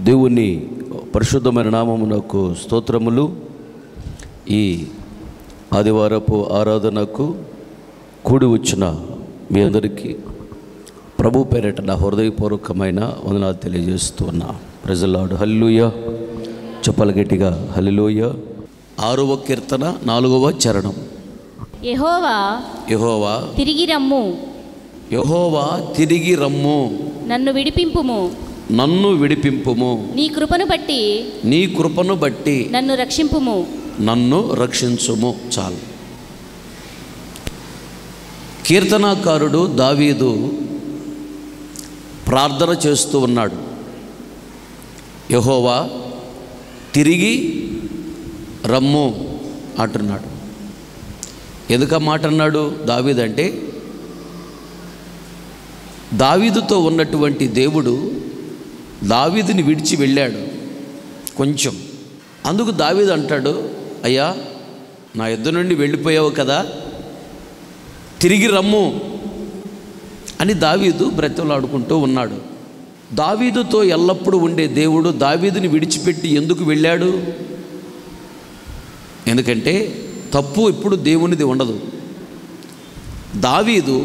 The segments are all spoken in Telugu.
దేవుని పరిశుద్ధమైన నామమునకు స్తోత్రములు. ఈ ఆదివారపు ఆరాధనకు కూడి వచ్చిన మీ అందరికీ ప్రభు పేరిట నా హృదయపూర్వకమైన వందనాలు తెలియజేస్తూ ఉన్నా. Praise lord. హల్లెలూయా. చెప్పలు గట్టిగా హల్లెలూయా. 6వ కీర్తన 4వ చరణం. యెహోవా యెహోవా తిరిగి రమ్ము, యెహోవా తిరిగి రమ్ము, నన్ను విడిపింపుము, నన్ను విడిపింపుము, నీ కృపను బట్టి నీ కృపను బట్టి నన్ను రక్షింపుము. నన్ను రక్షించుము. చాలు. కీర్తనాకారుడు దావీదు ప్రార్థన చేస్తూ ఉన్నాడు. యెహోవా తిరిగి రమ్ము అంటున్నాడు. ఎందుకు మాట అన్నాడు దావీదు అంటే, దావీదుతో ఉన్నటువంటి దేవుడు దావీదుని విడిచి వెళ్ళాడు కొంచెం. అందుకు దావీదు అంటాడు, అయ్యా నా యుద్ధ నుండి వెళ్ళిపోయావు కదా, తిరిగి రమ్ము అని దావీదు బ్రతిమలాడుకుంటూ ఉన్నాడు. దావీదుతో ఎల్లప్పుడూ ఉండే దేవుడు దావీదుని విడిచిపెట్టి ఎందుకు వెళ్ళాడు? ఎందుకంటే తప్పు ఇప్పుడు దేవునిది ఉండదు. దావీదు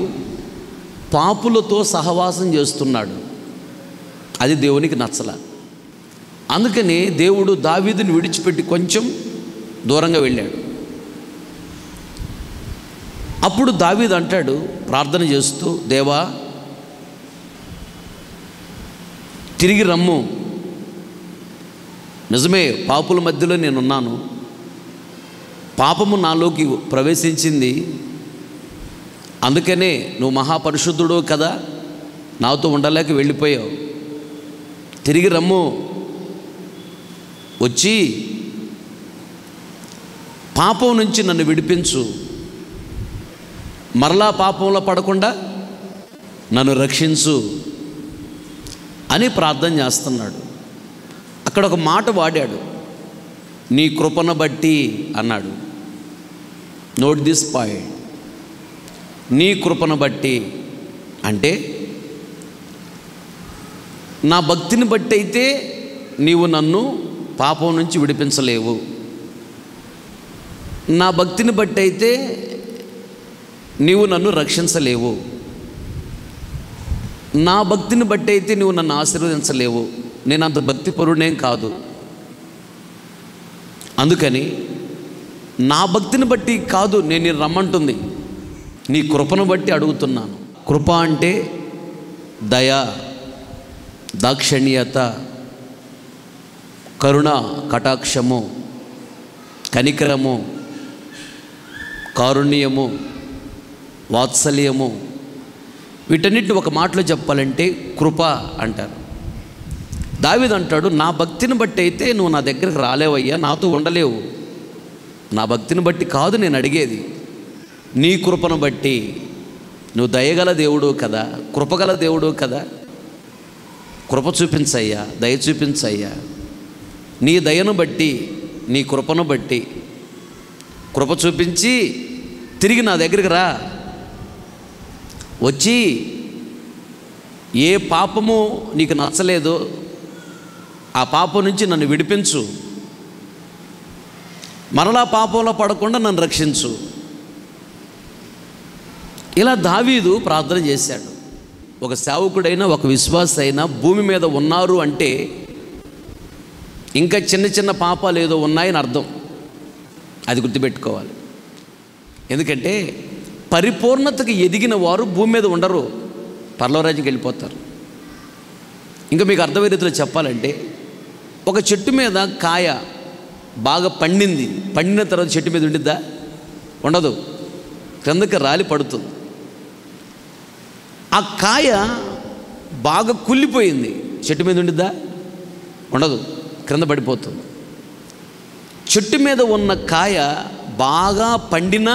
పాపులతో సహవాసం చేస్తున్నాడు, అది దేవునికి నచ్చల. అందుకని దేవుడు దావీదుని విడిచిపెట్టి కొంచెం దూరంగా వెళ్ళాడు. అప్పుడు దావీదు అంటాడు ప్రార్థన చేస్తూ, దేవా తిరిగి రమ్ము. నిజమే, పాపుల మధ్యలో నేనున్నాను, పాపము నాలోకి ప్రవేశించింది, అందుకనే నువ్వు మహాపరిశుద్ధుడు కదా, నాతో ఉండలేక వెళ్ళిపోయావు. తిరిగి రమ్ము, వచ్చి పాపం నుంచి నన్ను విడిపించు, మరలా పాపంలో పడకుండా నన్ను రక్షించు అని ప్రార్థన చేస్తున్నాడు. అక్కడ ఒక మాట వాడాడు, నీ కృపను బట్టి అన్నాడు. Note this point. నీ కృపను బట్టి అంటే నా భక్తిని బట్టి అయితే నీవు నన్ను పాపం నుంచి విడిపించలేవు, నా భక్తిని బట్టి అయితే నీవు నన్ను రక్షించలేవు, నా భక్తిని బట్టి అయితే నువ్వు నన్ను ఆశీర్వదించలేవు, నేను అంత భక్తిపరుడేం కాదు. అందుకని నా భక్తిని బట్టి కాదు నేను రమ్మంటుంది, నీ కృపను బట్టి అడుగుతున్నాను. కృప అంటే దయ, దాక్షిణ్యత, కరుణ, కటాక్షము, కనికరము, కారుణ్యము, వాత్సల్యము, వీటన్నిటిని ఒక మాటలో చెప్పాలంటే కృప అంటారు. దావీదు అంటాడు, నా భక్తిని బట్టి అయితే నువ్వు నా దగ్గరికి రాలేవయ్యా, నాతో ఉండలేవు, నా భక్తిని బట్టి కాదు నేను అడిగేది, నీ కృపను బట్టి. నువ్వు దయగల దేవుడు కదా, కృపగల దేవుడు కదా, కృప చూపించయ్యా, దయ చూపించయ్యా, నీ దయను బట్టి, నీ కృపను బట్టి కృప చూపించి తిరిగి నా దగ్గరికి రా, వచ్చి ఏ పాపము నీకు నచ్చలేదో ఆ పాపం నుంచి నన్ను విడిపించు, మరలా పాపంలో పడకుండా నన్ను రక్షించు. ఇలా దావీదు ప్రార్థన చేశాడు. ఒక సేవకుడైనా ఒక విశ్వాస అయినా భూమి మీద ఉన్నారు అంటే ఇంకా చిన్న చిన్న పాపాలు ఏదో ఉన్నాయని అర్థం, అది గుర్తుపెట్టుకోవాలి. ఎందుకంటే పరిపూర్ణతకు ఎదిగిన వారు భూమి మీద ఉండరు, పరలోకరాజ్యానికి వెళ్ళిపోతారు. ఇంకా మీకు అర్థమయ్యే రీతిలో చెప్పాలంటే, ఒక చెట్టు మీద కాయ బాగా పండింది, పండిన తర్వాత చెట్టు మీద ఉండిద్దా? ఉండదు, క్రిందకి రాలి పడుతుంది. ఆ కాయ బాగా కుళ్ళిపోయింది, చెట్టు మీద ఉండిద్దా? ఉండదు, క్రింద పడిపోతుంది. చెట్టు మీద ఉన్న కాయ బాగా పండినా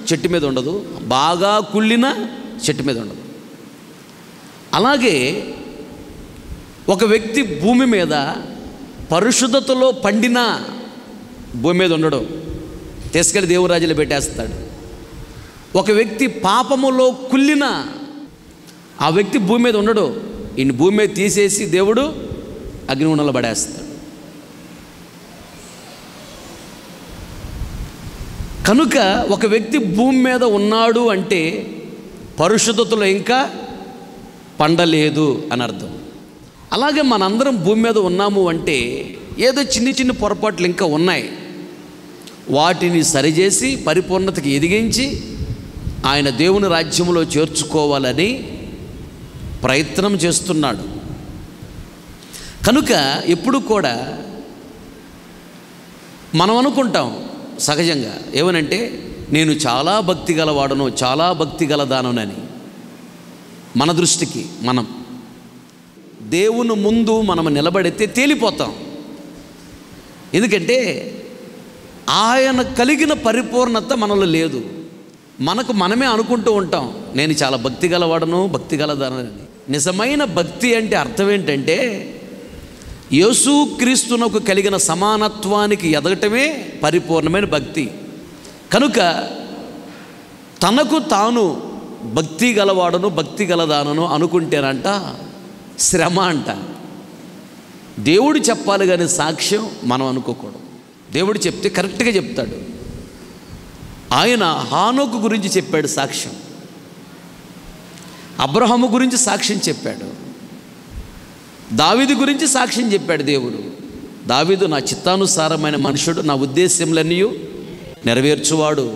చెట్టు మీద ఉండదు, బాగా కుళ్ళినా చెట్టు మీద ఉండదు. అలాగే ఒక వ్యక్తి భూమి మీద పరిశుద్ధతలో పండినా భూమి మీద ఉండడు, తీసుకెళ్ళి దేవురాజులు పెట్టేస్తాడు. ఒక వ్యక్తి పాపములో కుళ్ళినా ఆ వ్యక్తి భూమి మీద ఉండడు, ఈయన భూమి మీద తీసేసి దేవుడు అగ్నిగుండంలో పడేస్తాడు. కనుక ఒక వ్యక్తి భూమి మీద ఉన్నాడు అంటే పరిశుద్ధతలో ఇంకా పండలేదు అని అర్థం. అలాగే మనందరం భూమి మీద ఉన్నాము అంటే ఏదో చిన్ని చిన్ని పొరపాట్లు ఇంకా ఉన్నాయి. వాటిని సరిచేసి పరిపూర్ణతకి ఎదిగించి ఆయన దేవుని రాజ్యంలో చేర్చుకోవాలని ప్రయత్నం చేస్తున్నాడు. కనుక ఎప్పుడు కూడా మనం అనుకుంటాం సహజంగా ఏమనంటే, నేను చాలా భక్తి గలవాడను, చాలా భక్తి గలదానని. మన దృష్టికి మనం దేవుని ముందు మనం నిలబడితే తేలిపోతాం. ఎందుకంటే ఆయన కలిగిన పరిపూర్ణత మనలో లేదు. మనకు మనమే అనుకుంటూ ఉంటాం, నేను చాలా భక్తి గలవాడను, భక్తి గలదానని. నిజమైన భక్తి అంటే అర్థం ఏంటంటే, యేసుక్రీస్తునకు కలిగిన సమానత్వానికి ఎదగటమే పరిపూర్ణమైన భక్తి. కనుక తనకు తాను భక్తి గలవాడను, భక్తి గలదానను అనుకుంటేనంట శ్రమ అంట. దేవుడు చెప్పాలి కానీ సాక్ష్యం మనం అనుకోకూడదు. దేవుడు చెప్తే కరెక్ట్గా చెప్తాడు. ఆయన హానోకు గురించి చెప్పాడు సాక్ష్యం, అబ్రహాము గురించి సాక్ష్యం చెప్పాడు, దావీదు గురించి సాక్ష్యం చెప్పాడు దేవుడు. దావీదు నా చిత్తానుసారమైన మనుషుడు, నా ఉద్దేశ్యములన్నీ నెరవేర్చువాడు.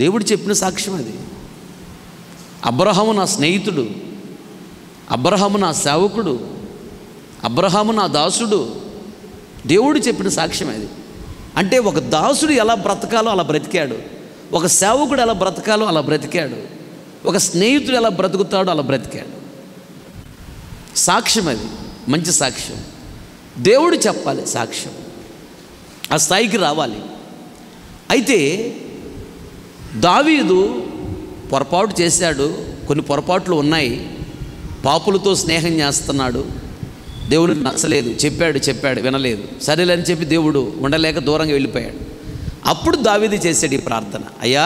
దేవుడు చెప్పిన సాక్ష్యం అది. అబ్రహాము నా స్నేహితుడు, అబ్రహాము నా సేవకుడు, అబ్రహాము నా దాసుడు. దేవుడు చెప్పిన సాక్ష్యం అది. అంటే ఒక దాసుడు ఎలా బ్రతకాలో అలా బ్రతికాడు, ఒక సేవకుడు ఎలా బ్రతకాలో అలా బ్రతికాడు, ఒక స్నేహితుడు ఎలా బ్రతుకుతాడో అలా బ్రతికాడు. సాక్ష్యం అది, మంచి సాక్ష్యం. దేవుడు చెప్పాలి సాక్ష్యం, ఆ స్థాయికి రావాలి. అయితే దావీదు పొరపాటు చేశాడు, కొన్ని పొరపాట్లు ఉన్నాయి. పాపులతో స్నేహం చేస్తున్నాడు, దేవుడికి నచ్చలేదు. చెప్పాడు వినలేదు. సరేలేని చెప్పి దేవుడు ఉండలేక దూరంగా వెళ్ళిపోయాడు. అప్పుడు దావీదు చేశాడు ఈ ప్రార్థన, అయ్యా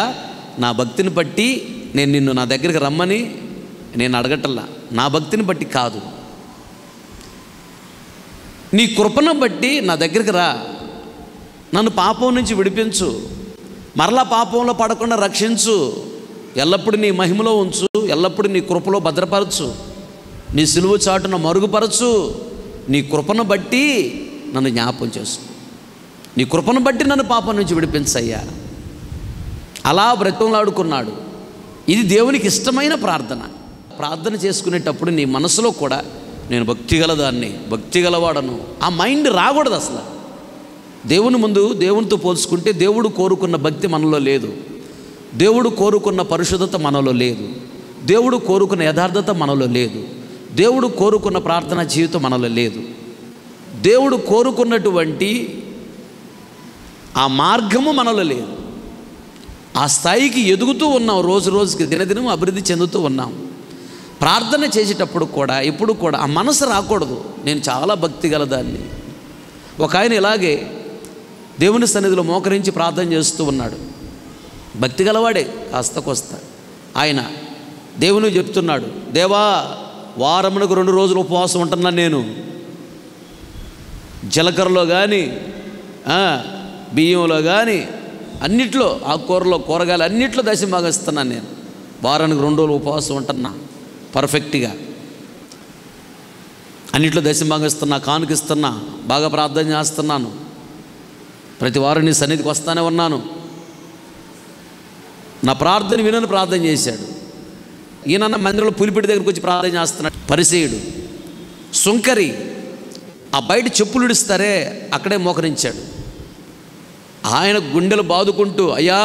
నా భక్తిని బట్టి నేను నిన్ను నా దగ్గరికి రమ్మని నేను అడగటల్లా, నా భక్తిని బట్టి కాదు, నీ కృపను బట్టి నా దగ్గరికి రా, నన్ను పాపం నుంచి విడిపించు, మరలా పాపంలో పడకుండా రక్షించు, ఎల్లప్పుడూ నీ మహిమలో ఉంచు, ఎల్లప్పుడూ నీ కృపలో భద్రపరచు, నీ సిలువ చాటున మరుగుపరచు, నీ కృపను బట్టి నన్ను జ్ఞాపకం చేసుకో, నీ కృపను బట్టి నన్ను పాపం నుంచి విడిపించయ్యా. అలా బ్రతిమలాడుకున్నాడు. ఇది దేవునికి ఇష్టమైన ప్రార్థన. ప్రార్థన చేసుకునేటప్పుడు నీ మనసులో కూడా నేను భక్తి గలదాన్ని, భక్తి గలవాడను, ఆ మైండ్ రాకూడదు అసలు. దేవుని ముందు దేవునితో పోల్చుకుంటే దేవుడు కోరుకున్న భక్తి మనలో లేదు, దేవుడు కోరుకున్న పరిశుద్ధత మనలో లేదు, దేవుడు కోరుకున్న యథార్థత మనలో లేదు, దేవుడు కోరుకున్న ప్రార్థనా జీవితం మనలో లేదు. దేవుడు కోరుకున్నటువంటి ఆ మార్గము మనలో లేదు. ఆ స్థాయికి ఎదుగుతూ ఉన్నాం, రోజు రోజుకి దినదినం అభివృద్ధి చెందుతూ ఉన్నాం. ప్రార్థన చేసేటప్పుడు కూడా ఎప్పుడు కూడా ఆ మనసు రాకూడదు, నేను చాలా భక్తి గలదాన్ని. ఒక ఆయన ఇలాగే దేవుని సన్నిధిలో మోకరించి ప్రార్థన చేస్తూ ఉన్నాడు, భక్తి గలవాడే కాస్త కోస్తా. ఆయన దేవుని చెప్తున్నాడు, దేవా వారమునకు 2 రోజులు ఉపవాసం ఉంటున్నాను నేను, జీలకర్రలో కానీ బియ్యంలో కానీ అన్నిట్లో, ఆకుకూరలో కూరగాయలు అన్నిట్లో దశంభాగం ఇస్తున్నాను నేను, వారానికి 2 రోజులు ఉపవాసం ఉంటున్నా పర్ఫెక్ట్గా, అన్నిట్లో దశంభాగం ఇస్తున్నా, కానుకిస్తున్నా, బాగా ప్రార్థన చేస్తున్నాను, ప్రతి వారం నీ సన్నిధికి వస్తానే ఉన్నాను. నా ప్రార్థన వినని ప్రార్థన చేశాడు. ఈయన మందిరంలో పులిపిడి దగ్గరికి వచ్చి ప్రార్థన చేస్తున్నాడు. పరిసయ్యుడు సుంకరి ఆ బయట చెప్పులు ఇడిస్తారే అక్కడే మోకరించాడు. ఆయన గుండెలు బాదుకుంటూ, అయ్యా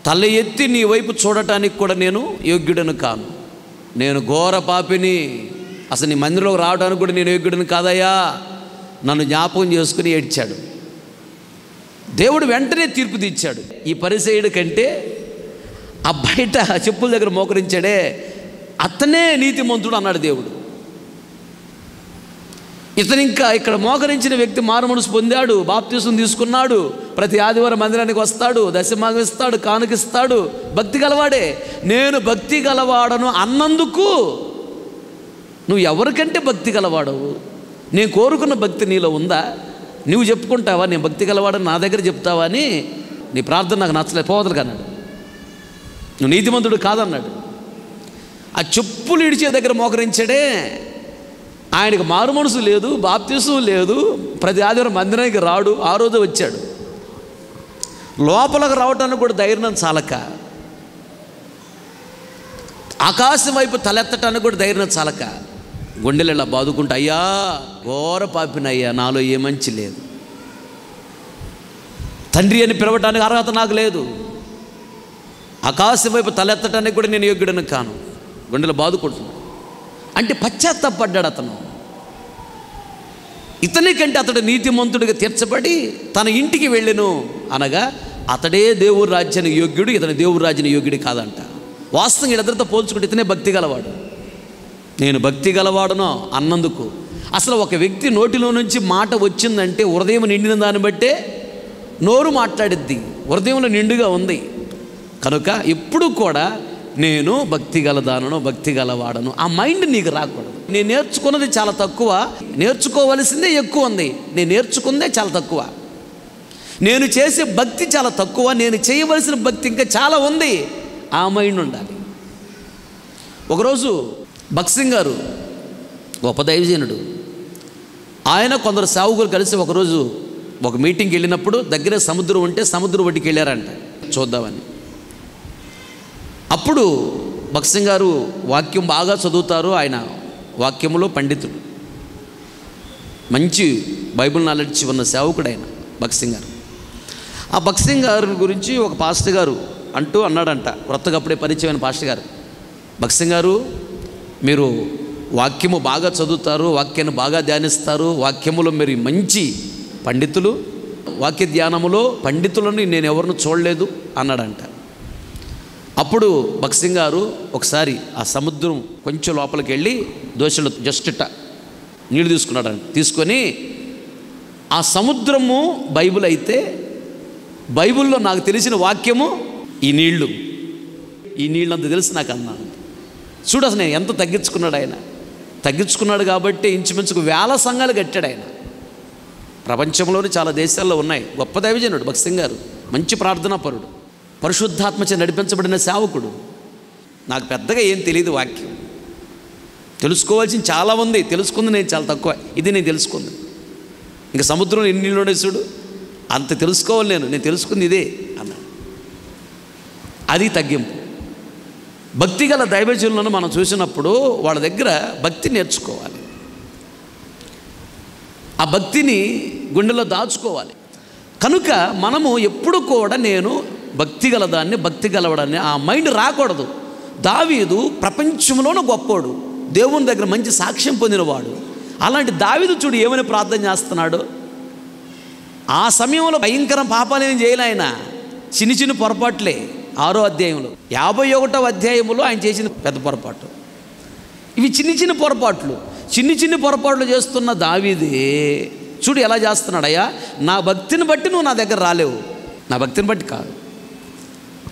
తల ఎత్తి నీ వైపు చూడటానికి కూడా నేను యోగ్యుడను కాను, నేను ఘోర పాపిని, అసలు నీ మందిరంలోకి రావడానికి కూడా నేను యోగ్యుడను కాదయ్యా, నన్ను జ్ఞాపకం చేసుకుని ఏడ్చాడు. దేవుడు వెంటనే తీర్పు తీర్చాడు. ఈ పరిసయ్యుడి కంటే ఆ బయట చెప్పుల దగ్గర మోకరించాడే అతనే నీతిమంతుడు అన్నాడు దేవుడు. ఇతను ఇంకా ఇక్కడ మోకరించిన వ్యక్తి మారుమనసు పొందాడు, బాప్తిసం తీసుకున్నాడు, ప్రతి ఆదివారం మందిరానికి వస్తాడు, దశమాగం ఇస్తాడు, కానుకిస్తాడు, భక్తి గలవాడే. నేను భక్తి గలవాడను అన్నందుకు నువ్వు ఎవరికంటే భక్తి గలవాడవు, నేను కోరుకున్న భక్తి నీలో ఉందా? నువ్వు చెప్పుకుంటావా నేను భక్తి గలవాడని నా దగ్గర చెప్తావా అని? నీ ప్రార్థన నాకు నచ్చలేదు, పోవదలు అన్నాడు. నువ్వు నీతిమంతుడు కాదన్నాడు. ఆ చెప్పులు ఇడిచే దగ్గర మోకరించాడే. ఆయనకు మారు మనసు లేదు, బాప్తిసం లేదు, ప్రతి ఆదివారం మందిరానికి రాడు. ఆ రోజు వచ్చాడు. లోపలకు రావటానికి కూడా ధైర్యం చాలక, ఆకాశం వైపు తలెత్తటానికి కూడా ధైర్యం చాలక గుండెలు ఇలా బాదుకుంటా, అయ్యా ఘోర పాపినయ్యా, నాలో ఏ మంచి లేదు, తండ్రి అని పిలవటానికి అర్హత నాకు లేదు, ఆకాశం వైపు తలెత్తటానికి కూడా నేను యోగ్యుడని కాను, గుండెలు బాదుకుంటున్నాను అంటే పశ్చాత్తాపడ్డాడు అతను. ఇతనికంటే అతడు నీతిమంతుడిగా తీర్చబడి తన ఇంటికి వెళ్ళెను అనగా అతడే దేవుడి రాజ్యానికి యోగ్యుడు, ఇతని దేవుడి రాజ్యానికి యోగ్యుడు కాదంట. వాస్తవంగా వీళ్ళందరితో పోల్చుకుంటే ఇతనే భక్తి గలవాడు. నేను భక్తి గలవాడునో అన్నందుకు అసలు ఒక వ్యక్తి నోటిలో నుంచి మాట వచ్చిందంటే హృదయం నిండిన దాన్ని బట్టే నోరు మాట్లాడిద్ది. హృదయంలో నిండుగా ఉంది కనుక ఎప్పుడు కూడా నేను భక్తి గలదానను, భక్తి గలవాడను ఆ మైండ్ నీకు రాకూడదు. నేను నేర్చుకున్నది చాలా తక్కువ, నేర్చుకోవలసిందే ఎక్కువ ఉంది. నేను నేర్చుకుందే చాలా తక్కువ, నేను చేసే భక్తి చాలా తక్కువ, నేను చేయవలసిన భక్తి ఇంకా చాలా ఉంది. ఆ మైండ్ ఉండాలి. ఒకరోజు భక్సింగ్ గారు గొప్ప దైవజనుడు, ఆయన కొందరు సేవకులు కలిసి ఒకరోజు ఒక మీటింగ్కి వెళ్ళినప్పుడు దగ్గరే సముద్రం ఉంటే సముద్రం ఒడ్డుకి వెళ్ళారంట చూద్దామని. అప్పుడు భక్సింగ్ గారు వాక్యం బాగా చదువుతారు, ఆయన వాక్యములో పండితుడు, మంచి బైబిల్ నాలెడ్జ్ ఉన్న సేవకుడు ఆయన భక్సింగ్ గారు. ఆ భక్సింగ్ గారి గురించి ఒక పాస్టర్ గారు అన్నాడంట, కొత్తగా అప్పుడే పరిచయమైన పాస్టర్ గారు, భక్సింగ్ గారు మీరు వాక్యము బాగా చదువుతారు, వాక్యాన్ని బాగా ధ్యానిస్తారు, వాక్యములో మీరు మంచి పండితులు, వాక్య ధ్యానములో పండితులను నేను ఎవరిని చూడలేదు అన్నాడంట. అప్పుడు భక్సింగ్ గారు ఒకసారి ఆ సముద్రం కొంచెం లోపలికి వెళ్ళి దోశలు జస్ట్ నీళ్ళు తీసుకున్నాడంట. తీసుకొని ఆ సముద్రము బైబిల్ అయితే బైబిల్లో నాకు తెలిసిన వాక్యము ఈ నీళ్ళు అంత తెలుసు నాకు అన్నాను. చూడు అసలు నేను ఎంత తగ్గించుకున్నాడు ఆయన. తగ్గించుకున్నాడు కాబట్టి ఇంచుమించుకు 1000 సంఘాలు కట్టాడు ఆయన. ప్రపంచంలోని చాలా దేశాల్లో ఉన్నాయి. గొప్ప దైవజనుడు భక్సింగ్ గారు, మంచి ప్రార్థనాపరుడు, పరిశుద్ధాత్మచే నడిపించబడిన సేవకుడు. నాకు పెద్దగా ఏం తెలియదు, వాక్యం తెలుసుకోవాల్సింది చాలా ఉంది, తెలుసుకుంది నేను చాలా తక్కువ. ఇది నేను తెలుసుకుంది. ఇంకా సముద్రం ఎన్ని నీళ్ళు చూడు, అంత తెలుసుకోవాలి నేను తెలుసుకుంది ఇదే అన్నాడు. అది తగ్గింపు. భక్తి గల దైవజనులను మనం చూసినప్పుడు వాళ్ళ దగ్గర భక్తి నేర్చుకోవాలి, ఆ భక్తిని గుండెలో దాచుకోవాలి. కనుక మనము ఎప్పుడు కూడా నేను భక్తి గలదాన్ని, భక్తి గలవడాన్ని ఆ మైండ్ రాకూడదు. దావీదు ప్రపంచంలోనూ గొప్పోడు, దేవుని దగ్గర మంచి సాక్ష్యం పొందినవాడు. అలాంటి దావీదు చూడు ఏమని ప్రార్థన చేస్తున్నాడు. ఆ సమయంలో భయంకర పాపాలేం చేయలే ఆయన, చిన్న పొరపాట్లే. 6వ అధ్యాయంలో 51వ అధ్యాయంలో ఆయన చేసిన పెద్ద పొరపాటు. ఇవి చిన్న పొరపాట్లు, చిన్ని పొరపాట్లు చేస్తున్న దావీదే చూడు ఎలా చేస్తున్నాడు. అయ్యా నా భక్తిని బట్టి నువ్వు నా దగ్గర రాలేవు, నా భక్తిని బట్టి కాదు,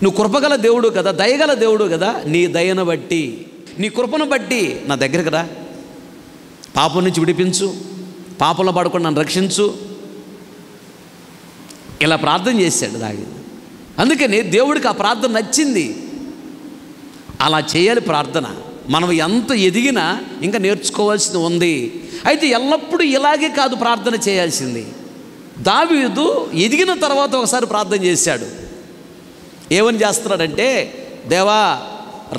నువ్వు కృపగల దేవుడు కదా, దయగల దేవుడు కదా, నీ దయను బట్టి, నీ కృపను బట్టి నా దగ్గరకు రా, పాపం నుంచి విడిపించు, పాపంలో పడకుండా నన్ను రక్షించు. ఇలా ప్రార్థన చేశాడు దావీదు. అందుకని దేవుడికి ఆ ప్రార్థన నచ్చింది. అలా చేయాలి ప్రార్థన. మనం ఎంత ఎదిగినా ఇంకా నేర్చుకోవాల్సింది ఉంది. అయితే ఎల్లప్పుడూ ఇలాగే కాదు ప్రార్థన చేయాల్సింది. దావీదు ఎదిగిన తర్వాత ఒకసారి ప్రార్థన చేశాడు. ఏమని చేస్తున్నాడంటే, దేవా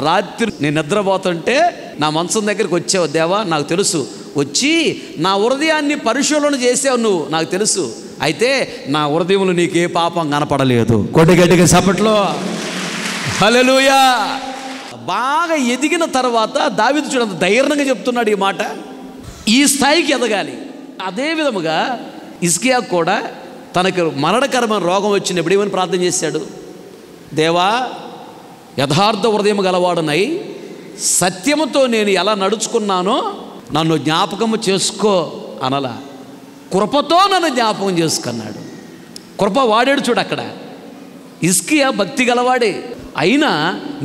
రాత్రి నేను నిద్రపోతుంటే నా మంచం దగ్గరికి వచ్చావు దేవా, నాకు తెలుసు, వచ్చి నా హృదయాన్ని పరిశోధన చేసావు నువ్వు, నాకు తెలుసు. అయితే నా హృదయంలో నీకే పాపం కనపడలేదు. కొద్దిగట్టిగా చప్పట్లో హల్లెలూయా. బాగా ఎదిగిన తర్వాత దావీదు చూడంత ధైర్యంగా చెప్తున్నాడు ఈ మాట. ఈ స్థాయికి ఎదగాలి. అదే విధముగా హిజ్కియా కూడా తనకు మరణకరమైన రోగం వచ్చినప్పుడు ఏమని ప్రార్థన చేశాడు, దేవా యథార్థ హృదయం గలవాడునై సత్యముతో నేను ఎలా నడుచుకున్నానో నన్ను జ్ఞాపకము చేసుకో అనలా, కృపతో నన్ను జ్ఞాపకం చేసుకున్నాడు. కృప వాడాడు చూడు అక్కడ. హిజ్కియా భక్తి గలవాడే, అయినా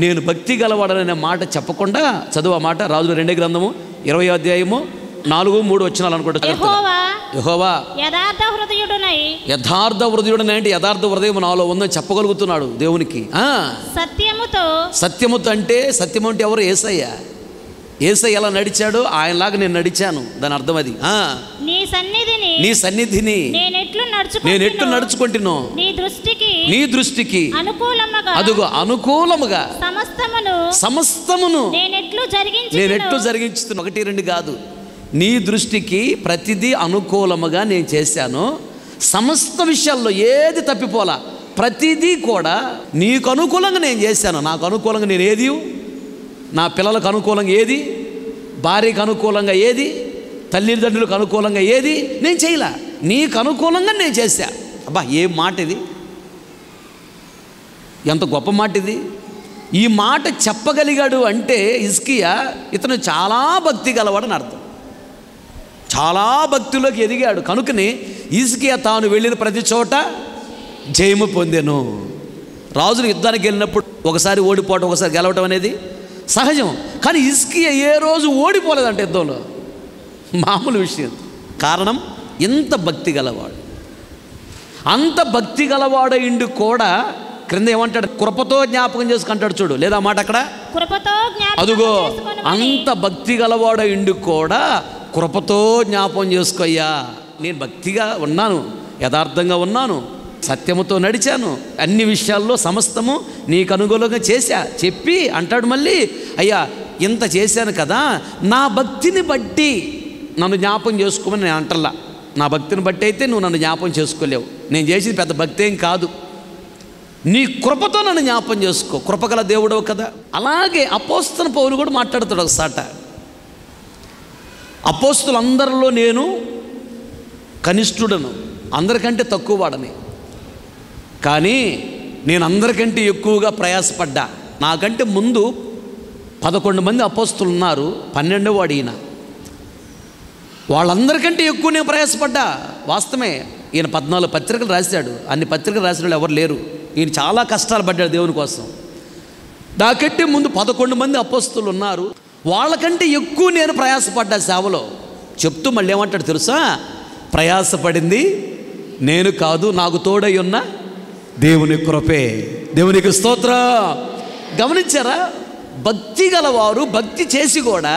నేను భక్తి గలవాడనే మాట చెప్పకుండా చదువు. ఆ మాట రాజుల 2వ గ్రంథము 20వ అధ్యాయము 4-3 వచనాలు అనుకుంటా. యెహోవా యథార్థ హృదయుడనై అంటే యథార్థ హృదయం నాలో ఉందని చెప్పగలుగుతున్నాడు దేవునికి. సత్యముతో అంటే సత్యం అంటే ఎవరు? యేసయ్య. యేసయ్య ఎలా నడిచాడో ఆయనలాగా నేను నడిచాను. దాని అర్థం అది. నీ సన్నిధిని నేను ఎట్లు నడుచుకుంటున్నాను నీ దృష్టికి అదుగో అనుకూలముగా సమస్తమును నేను ఎట్లు జరిగించుతున్నా. 1-2 కాదు. నీ దృష్టికి ప్రతిదీ అనుకూలముగా నేను చేశాను. సమస్త విషయాల్లో ఏది తప్పిపోలా. ప్రతిదీ కూడా నీకు అనుకూలంగా నేను చేశాను. నాకు అనుకూలంగా నేను ఏది, నా పిల్లలకు అనుకూలంగా ఏది, భార్యకు అనుకూలంగా ఏది, తల్లిదండ్రులకు అనుకూలంగా ఏది నేను చేయలే. నీకు అనుకూలంగా నేను చేశా. అబ్బా, ఏం మాట ఇది! ఎంత గొప్ప మాట ఇది! ఈ మాట చెప్పగలిగాడు అంటే హిజ్కియా ఇతను చాలా భక్తి గలవాడని అర్థం. చాలా భక్తిలోకి ఎదిగాడు. కనుకనే హిజ్కియా తాను వెళ్ళిన ప్రతి చోట జయము పొందెను. రాజులు యుద్ధానికి వెళ్ళినప్పుడు ఒకసారి ఓడిపోవడం, ఒకసారి గెలవటం అనేది సహజం. కానీ హిజ్కియా ఏ రోజు ఓడిపోలేదంటే యుద్ధంలో. మామూలు విషయం. కారణం, ఎంత భక్తి గలవాడు. అంత భక్తి గలవాడయిండు కూడా క్రింద ఏమంటాడు? కృపతో జ్ఞాపకం చేసుకుంటాడు. చూడు, లేదా మాట అక్కడ అదుగో, అంత భక్తి గలవాడయిండు కూడా కృపతో జ్ఞాపకం చేసుకోయ్యా. నేను భక్తిగా ఉన్నాను, యథార్థంగా ఉన్నాను, సత్యముతో నడిచాను, అన్ని విషయాల్లో సమస్తము నీకు అనుకూలంగా చేశా చెప్పి అంటాడు. మళ్ళీ అయ్యా ఇంత చేశాను కదా, నా భక్తిని బట్టి నన్ను జ్ఞాపకం చేసుకోమని నేను అంటల్లా. నా భక్తిని బట్టి అయితే నువ్వు నన్ను జ్ఞాపకం చేసుకోలేవు. నేను చేసింది పెద్ద భక్తి ఏం కాదు. నీ కృపతో నన్ను జ్ఞాపకం చేసుకో. కృపగల దేవుడవు కదా. అలాగే అపోస్తల పౌలు కూడా మాట్లాడుతాడు ఒకసాట. అపోస్తులందరిలో నేను కనిష్ఠుడను, అందరికంటే తక్కువ వాడని, కానీ నేను అందరికంటే ఎక్కువగా ప్రయాసపడ్డా. నాకంటే ముందు 11 మంది అపోస్తులు ఉన్నారు, 12వ వాడు ఈయన. వాళ్ళందరికంటే ఎక్కువ నేను ప్రయాసపడ్డా. వాస్తవమే. ఈయన 14 పత్రికలు రాశాడు. అన్ని పత్రికలు రాసిన వాళ్ళు ఎవరు లేరు. ఈయన చాలా కష్టాలు పడ్డాడు దేవుని కోసం. నాకంటే ముందు 11 మంది అపోస్తులు ఉన్నారు, వాళ్ళకంటే ఎక్కువ నేను ప్రయాసపడ్డా సేవలో. చెప్తూ మళ్ళీ ఏమంటాడు తెలుసా? ప్రయాసపడింది నేను కాదు, నాకు తోడై ఉన్న దేవుని కృపే. దేవునికి స్తోత్రం. గమనించారా? భక్తి గలవారు భక్తి చేసి కూడా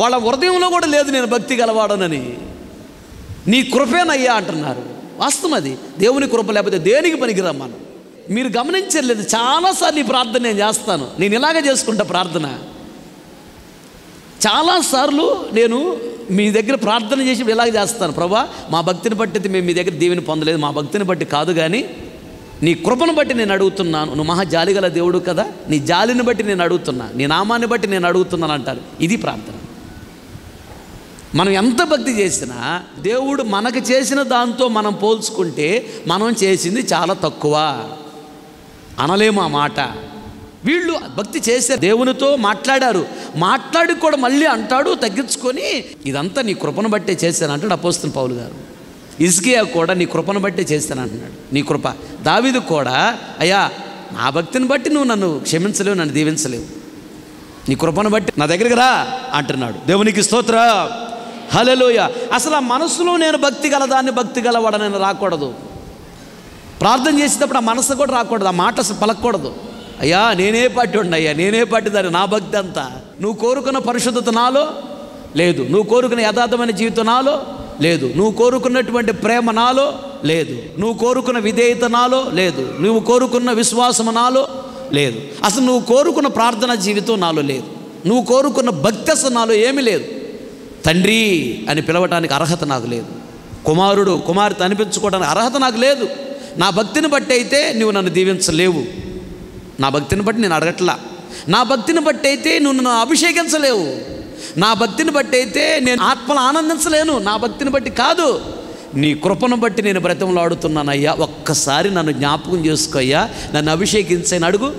వాళ్ళ హృదయంలో కూడా లేదు నేను భక్తి గలవాడనని. నీ కృపేనయ్యా అంటున్నారు. వాస్తవం అది. దేవుని కృప లేకపోతే దేనికి పనికిరాం మనం. మీరు గమనించలేదు, చాలాసార్లు ఈ ప్రార్థన నేను చేస్తాను. నేను ఇలాగే చేసుకుంటా ప్రార్థన. చాలాసార్లు నేను మీ దగ్గర ప్రార్థన చేసి ఇలాగే చేస్తాను. ప్రభా, మా భక్తిని బట్టి మేము మీ దగ్గర దీవెని పొందలేదు, మా భక్తిని బట్టి కాదు, కానీ నీ కృపను బట్టి నేను అడుగుతున్నాను. నువ్వు మహా జాలిగల దేవుడు కదా, నీ జాలిని బట్టి నేను అడుగుతున్నా, నీ నామాన్ని బట్టి నేను అడుగుతున్నాను అంటారు. ఇది ప్రార్థన. మనం ఎంత భక్తి చేసినా దేవుడు మనకు చేసిన దాంతో మనం పోల్చుకుంటే మనం చేసింది చాలా తక్కువ అనలేము ఆ మాట. వీళ్ళు భక్తి చేశారు, దేవునితో మాట్లాడారు, మాట్లాడి కూడా మళ్ళీ అంటాడు తగ్గించుకొని, ఇదంతా నీ కృపను బట్టే చేశాను అంటాడు అపోస్తలుడు పౌలు గారు. హిజ్కియా కూడా నీ కృపను బట్టే చేస్తాను అంటున్నాడు. నీ కృప. దావీదు కూడా అయ్యా నా భక్తిని బట్టి నువ్వు నన్ను క్షమించలేవు, నన్ను దీవించలేవు, నీ కృపను బట్టి నా దగ్గరికి రా అంటున్నాడు. దేవునికి స్తోత్రం. హల్లెలూయా. అసలు ఆ మనసులో నేను భక్తి గలదాన్ని భక్తి గలవాడనని రాకూడదు. ప్రార్థన చేసేటప్పుడు ఆ మనసు కూడా రాకూడదు, ఆ మాట అసలు పలకూడదు. అయ్యా నేనే పట్టిండి, అయ్యా నేనే పట్టిదాన్ని, నా భక్తి అంతా. నువ్వు కోరుకున్న పరిశుద్ధత నాలో లేదు, నువ్వు కోరుకున్న యథార్థమైన జీవితం నాలో లేదు, నువ్వు కోరుకున్నటువంటి ప్రేమ నాలో లేదు, నువ్వు కోరుకున్న విధేయత నాలో లేదు, నువ్వు కోరుకున్న విశ్వాసం నాలో లేదు, అసలు నువ్వు కోరుకున్న ప్రార్థన జీవితం నాలో లేదు, నువ్వు కోరుకున్న భక్తి అసలు నాలో ఏమీ లేదు. తండ్రి అని పిలవటానికి అర్హత నాకు లేదు, కుమారుడు కుమార్తె అనిపించుకోవడానికి అర్హత నాకు లేదు. నా భక్తిని బట్టి అయితే నువ్వు నన్ను దీవించలేవు, నా భక్తిని బట్టి నేను అడగట్లా. నా భక్తిని బట్టి అయితే నువ్వు నన్ను అభిషేకించలేవు, నా భక్తిని బట్టి అయితే నేను ఆత్మను ఆనందించలేను, నా భక్తిని బట్టి కాదు, నీ కృపను బట్టి నేను బ్రతిమలాడుతున్నానయ్యా, ఒక్కసారి నన్ను జ్ఞాపకం చేసుకోయ్యా, నన్ను అభిషేకించని అడుగు.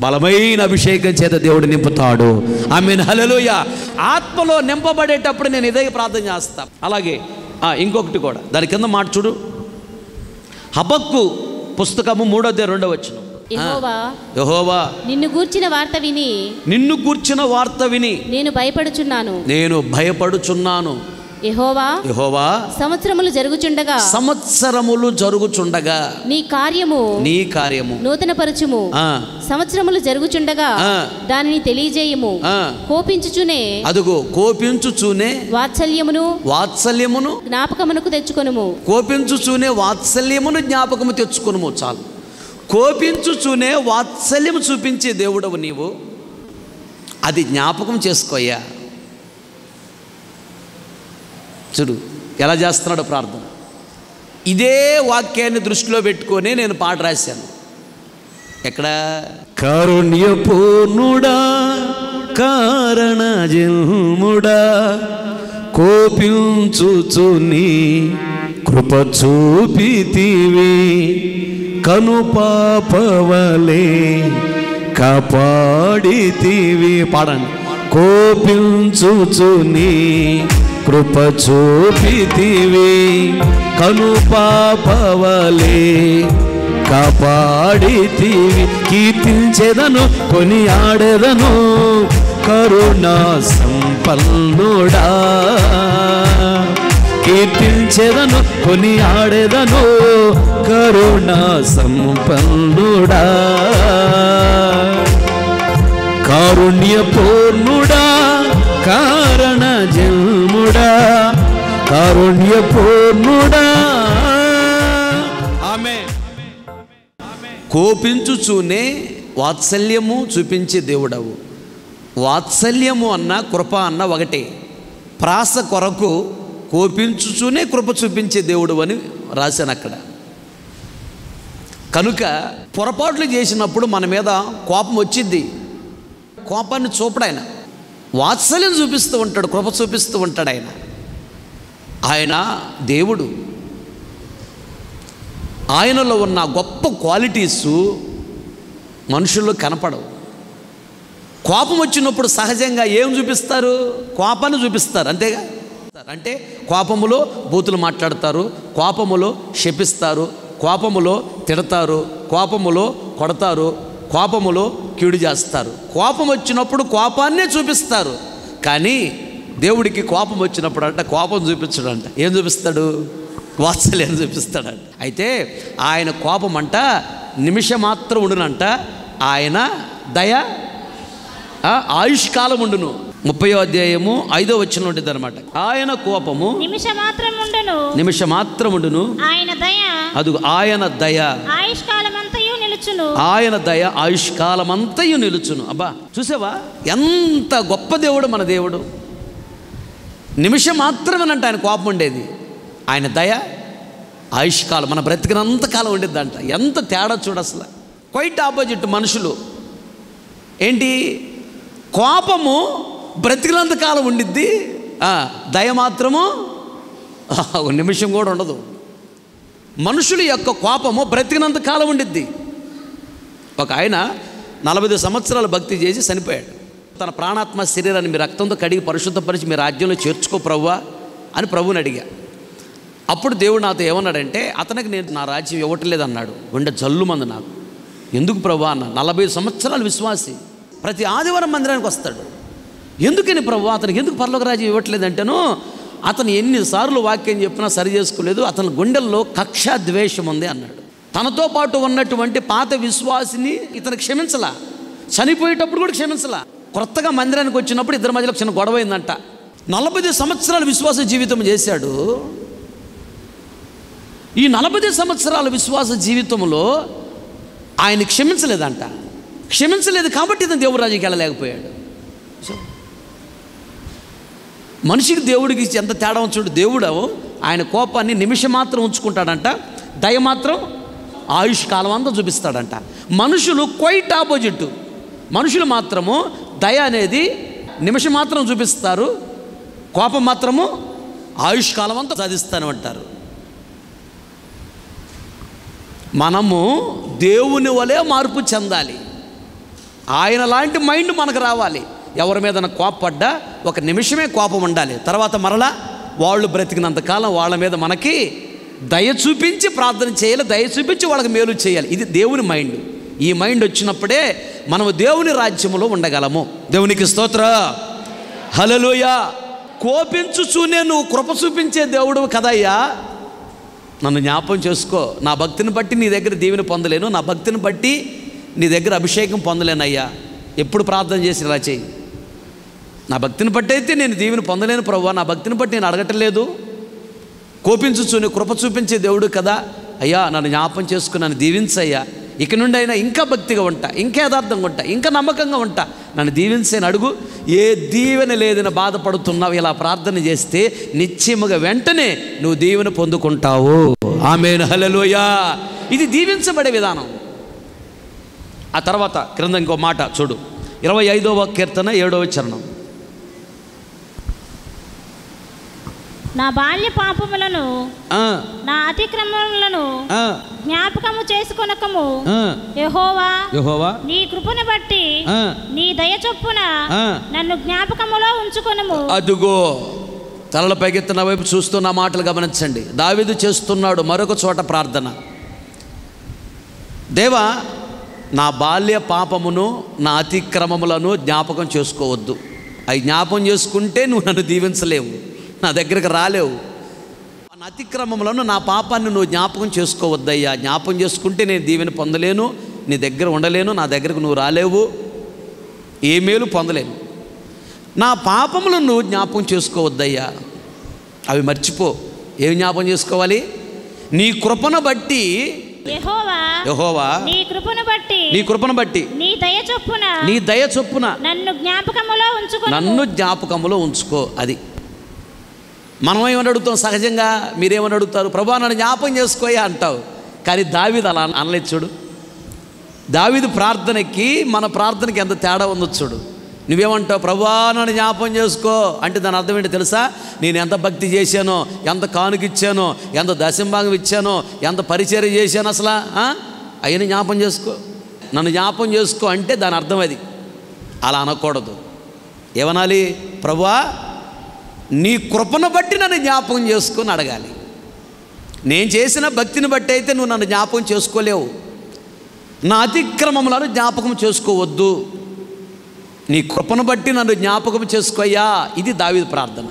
బలమైన అభిషేకం చేత దేవుడు నింపుతాడు. ఆమేన్, హల్లెలూయా. ఆత్మలో నింపబడేటప్పుడు నేను ఇదే ప్రార్థన చేస్తాను. అలాగే ఇంకొకటి కూడా దాని కింద మాట చూడు. హబక్కు పుస్తకము 3వ అధ్యాయం 2వ వచనం. యెహోవా నిన్ను గూర్చిన వార్త విని నేను భయపడుచున్నాను. యెహోవా సంవత్సరములు జరుగుచుండగా నీ కార్యము నూతనపరచుము. సంవత్సరములు జరుగుచుండగా దానిని తెలియజేయము. కోపించుచునే వాత్సల్యమును జ్ఞాపకమునకు తెచ్చుకొనుము. జ్ఞాపకము తెచ్చుకొనుము. చాలు. కోపించుచూనే వాత్సల్యము చూపించే దేవుడవు నీవు. అది జ్ఞాపకం చేసుకోయ్యా. చూడు ఎలా చేస్తున్నాడో ప్రార్థన. ఇదే వాక్యాన్ని దృష్టిలో పెట్టుకొని నేను పాట రాశాను. ఎక్కడ? కారుణ్యపూర్ణుడా కారణ జన్ముడా కోపించుచుని కృప చూపితివి కనుపాపవలే కాపాడితివి. పాడండి. కోపించుచుని కృప చూపితివి కనుపాపవలే కాపాడితివి. కీర్తించెదను కొనియాడెదను కరుణా సంపన్నుడా. కీర్తించెదను కొనియాడెదను కరుణా సంపన్నుడా. కారుణ్యపూర్ణుడా కారణ జన్ముడా కారుణ్యపూర్ణుడా. ఆమేన్. కోపించుచూనే వాత్సల్యము చూపించే దేవుడవు. వాత్సల్యము అన్న కృప అన్న ఒకటే. ప్రాస కొరకు కోపించుచూనే కృప చూపించే దేవుడు అని రాశాను అక్కడ. కనుక పొరపాట్లు చేసినప్పుడు మన మీద కోపం వచ్చింది. కోపాన్ని చూపడు ఆయన. వాత్సల్యం చూపిస్తూ ఉంటాడు, కృప చూపిస్తూ ఉంటాడు ఆయన. ఆయన దేవుడు. ఆయనలో ఉన్న గొప్ప క్వాలిటీసు మనుషుల్లో కనపడవు. కోపం వచ్చినప్పుడు సహజంగా ఏం చూపిస్తారు? కోపాన్ని చూపిస్తారు, అంతేగా. అంటే కోపములో బూతులు మాట్లాడతారు, కోపములో శపిస్తారు, కోపములో తిడతారు, కోపములో కొడతారు, కోపములో కీడు చేస్తారు. కోపం వచ్చినప్పుడు కోపాన్నే చూపిస్తారు. కానీ దేవుడికి కోపం వచ్చినప్పుడు అంట కోపం చూపించడంట. ఏం చూపిస్తాడు? వాత్సల్యం చూపిస్తాడంట. అయితే ఆయన కోపం అంట నిమిషం మాత్రం ఉండునంట. ఆయన దయ ఆయుష్కాలం ఉండును. 30వ అధ్యాయము 5వ వచనం ఉంటుంది అనమాట. ఆయన కోపము నిమిషం మాత్రం ఉండును. ఆయన దయ ఆయుష్కాలమంతయు నిలుచును. అబ్బా, చూసావా ఎంత గొప్ప దేవుడు మన దేవుడు. నిమిషం మాత్రమేనంట ఆయన కోపం ఉండేది. ఆయన దయ ఆయుష్కాలం, మన బ్రతికినంత కాలం ఉండేదంట. ఎంత తేడా చూడు అసలు. క్వైట్ ఆపోజిట్ మనుషులు. ఏంటి? కోపము బ్రతికినంత కాలం ఉండిద్ది, దయ మాత్రము ఒక నిమిషం కూడా ఉండదు. మనుషుల యొక్క కోపము బ్రతికినంత కాలం ఉండిద్ది. ఒక ఆయన 40 సంవత్సరాలు భక్తి చేసి చనిపోయాడు. తన ప్రాణాత్మ శరీరాన్ని మీ రక్తంతో కడిగి పరిశుద్ధపరిచి మీ రాజ్యంలో చేర్చుకో ప్రభువా అని ప్రభువుని అడిగా. అప్పుడు దేవుడు నాతో ఏమన్నాడంటే, అతనికి నేను నా రాజ్యం ఇవ్వట్లేదన్నాడు. గుండె జల్లుమంది నాకు. ఎందుకు ప్రభువా అన్న. 40 సంవత్సరాలు విశ్వాసి, ప్రతి ఆదివారం మందిరానికి వస్తాడు. ఎందుకని ప్రభువా అతనికి ఎందుకు పరలోక రాజ్యం ఇవ్వట్లేదంటేనో, అతను ఎన్నిసార్లు వాక్యం చెప్పినా సరి చేసుకోలేదు, అతని గుండెల్లో కక్ష ద్వేషం ఉంది అన్నాడు. తనతో పాటు ఉన్నటువంటి పాత విశ్వాసిని ఇతను క్షమించలా, చనిపోయేటప్పుడు కూడా క్షమించలా. కొత్తగా మందిరానికి వచ్చినప్పుడు ఇద్దరి మధ్యలో చిన్న గొడవ అయిందంట. 40 సంవత్సరాల విశ్వాస జీవితం చేశాడు. ఈ 40 సంవత్సరాల విశ్వాస జీవితంలో ఆయన క్షమించలేదంట. క్షమించలేదు కాబట్టి ఇతను దేవుడి రాజ్యానికి వెళ్ళలేకపోయాడు. మనిషికి దేవుడికి ఎంత తేడా చూడు. దేవుడు ఆయన కోపాన్ని నిమిషం మాత్రం ఉంచుకుంటాడంట, దయ మాత్రం ఆయుష్ కాలం అంతా చూపిస్తాడంట. మనుషులు క్వైట్ ఆపోజిట్. మనుషులు మాత్రము దయ అనేది నిమిషం మాత్రం చూపిస్తారు, కోపం మాత్రము ఆయుష్ కాలం అంతా సాధిస్తాను అంటారు. మనము దేవుని వలె మార్పు చెందాలి. ఆయన లాంటి మైండ్ మనకు రావాలి. ఎవరి మీద కోపపడ్డా ఒక నిమిషమే కోపం ఉండాలి. తర్వాత మరలా వాళ్ళు బ్రతికినంతకాలం వాళ్ళ మీద మనకి దయ చూపించి ప్రార్థన చేయాలి, దయ చూపించి వాళ్ళకి మేలు చేయాలి. ఇది దేవుని మైండ్. ఈ మైండ్ వచ్చినప్పుడే మనము దేవుని రాజ్యములో ఉండగలము. దేవునికి స్తోత్రం. హల్లెలూయా. కోపించుచూనే నువ్వు కృప చూపించే దేవుడు కదయ్యా, నన్ను జ్ఞాపకం చేసుకో. నా భక్తిని బట్టి నీ దగ్గర దీవెన పొందలేను, నా భక్తిని బట్టి నీ దగ్గర అభిషేకం పొందలేనయ్యా. ఎప్పుడు ప్రార్థన చేసి ఇలా చేయి. నా భక్తిని బట్టి అయితే నేను దీవెన పొందలేను ప్రభువా, నా భక్తిని బట్టి నేను అడగటం లేదు. కోపించుచూని కృప చూపించే దేవుడు కదా అయ్యా, నన్ను జ్ఞాపకం చేసుకుని నన్ను దీవించయ్యా. ఇక నుండి అయినా ఇంకా భక్తిగా ఉంటా, ఇంకా యథార్థంగా ఉంటా, ఇంకా నమ్మకంగా ఉంటా, నన్ను దీవించని అడుగు. ఏ దీవెన లేదని బాధపడుతున్నావు ఇలా ప్రార్థన చేస్తే నిశ్చయముగా వెంటనే నువ్వు దీవెన పొందుకుంటావు. ఆమేన్. హల్లెలూయా. ఇది దీవించబడే విధానం. ఆ తర్వాత క్రింద ఇంకో మాట చూడు, 25వ కీర్తన 7వ చరణం. నా బాల్య పాపములను నా అతిక్రమములను జ్ఞాపకము చేసుకొనకము. యెహోవా నీ కృపను బట్టి నీ దయ చొప్పున నన్ను జ్ఞాపకములో ఉంచుకొనుము. అదుగో, తలల పైకెత్తిన వైపు చూస్తున్న మాటలు గమనించండి. దావీదు చేస్తున్నాడు మరొక చోట ప్రార్థన. దేవా, నా బాల్య పాపమును నా అతిక్రమములను జ్ఞాపకం చేసుకోవద్దు. అవి జ్ఞాపకం చేసుకుంటే నువ్వు నన్ను దీవించలేవు, నా దగ్గరికి రాలేవు. నా అతిక్రమములను నా పాపాన్ని నువ్వు జ్ఞాపకం చేసుకోవద్దయ్యా. జ్ఞాపకం చేసుకుంటే నేను దీవెన పొందలేను, నీ దగ్గర ఉండలేను, నా దగ్గరకు నువ్వు రాలేవు, ఏ మేలు పొందలేను. నా పాపములను నువ్వు జ్ఞాపకం చేసుకోవద్దయ్యా, అవి మర్చిపో. ఏమి జ్ఞాపకం చేసుకోవాలి? నీ కృపను బట్టి యెహోవా నీ కృపను బట్టి నీ దయ చొప్పున నన్ను జ్ఞాపకములో ఉంచుకో. అది మనం ఏమని అడుగుతాం సహజంగా, మీరేమని అడుగుతారు? ప్రభువా నన్ను జ్ఞాపకం చేసుకోయా అంటావు. కానీ దావీదు అలా అనలేదు. చూడు, దావీదు ప్రార్థనకి మన ప్రార్థనకి ఎంత తేడా ఉందో చూడు. నువ్వేమంటావు? ప్రభువా నన్ను జ్ఞాపకం చేసుకో అంటే దాని అర్థం ఏంటో తెలుసా? నేను ఎంత భక్తి చేశానో, ఎంత కానుకిచ్చానో, ఎంత దశంభాగం ఇచ్చానో, ఎంత పరిచర్య చేశాను, అసలు అవన్నీ జ్ఞాపకం చేసుకో. నన్ను జ్ఞాపకం చేసుకో అంటే దాని అర్థం అది. అలా అనకూడదు. ఏమనాలి? ప్రభువా నీ కృపను బట్టి నన్ను జ్ఞాపకం చేసుకొని అడగాలి. నేను చేసిన భక్తిని బట్టి అయితే నువ్వు నన్ను జ్ఞాపకం చేసుకోలేవు. నా అతిక్రమములను జ్ఞాపకం చేసుకోవద్దు, నీ కృపను బట్టి నన్ను జ్ఞాపకం చేసుకోయ్యా. ఇది దావీదు ప్రార్థన.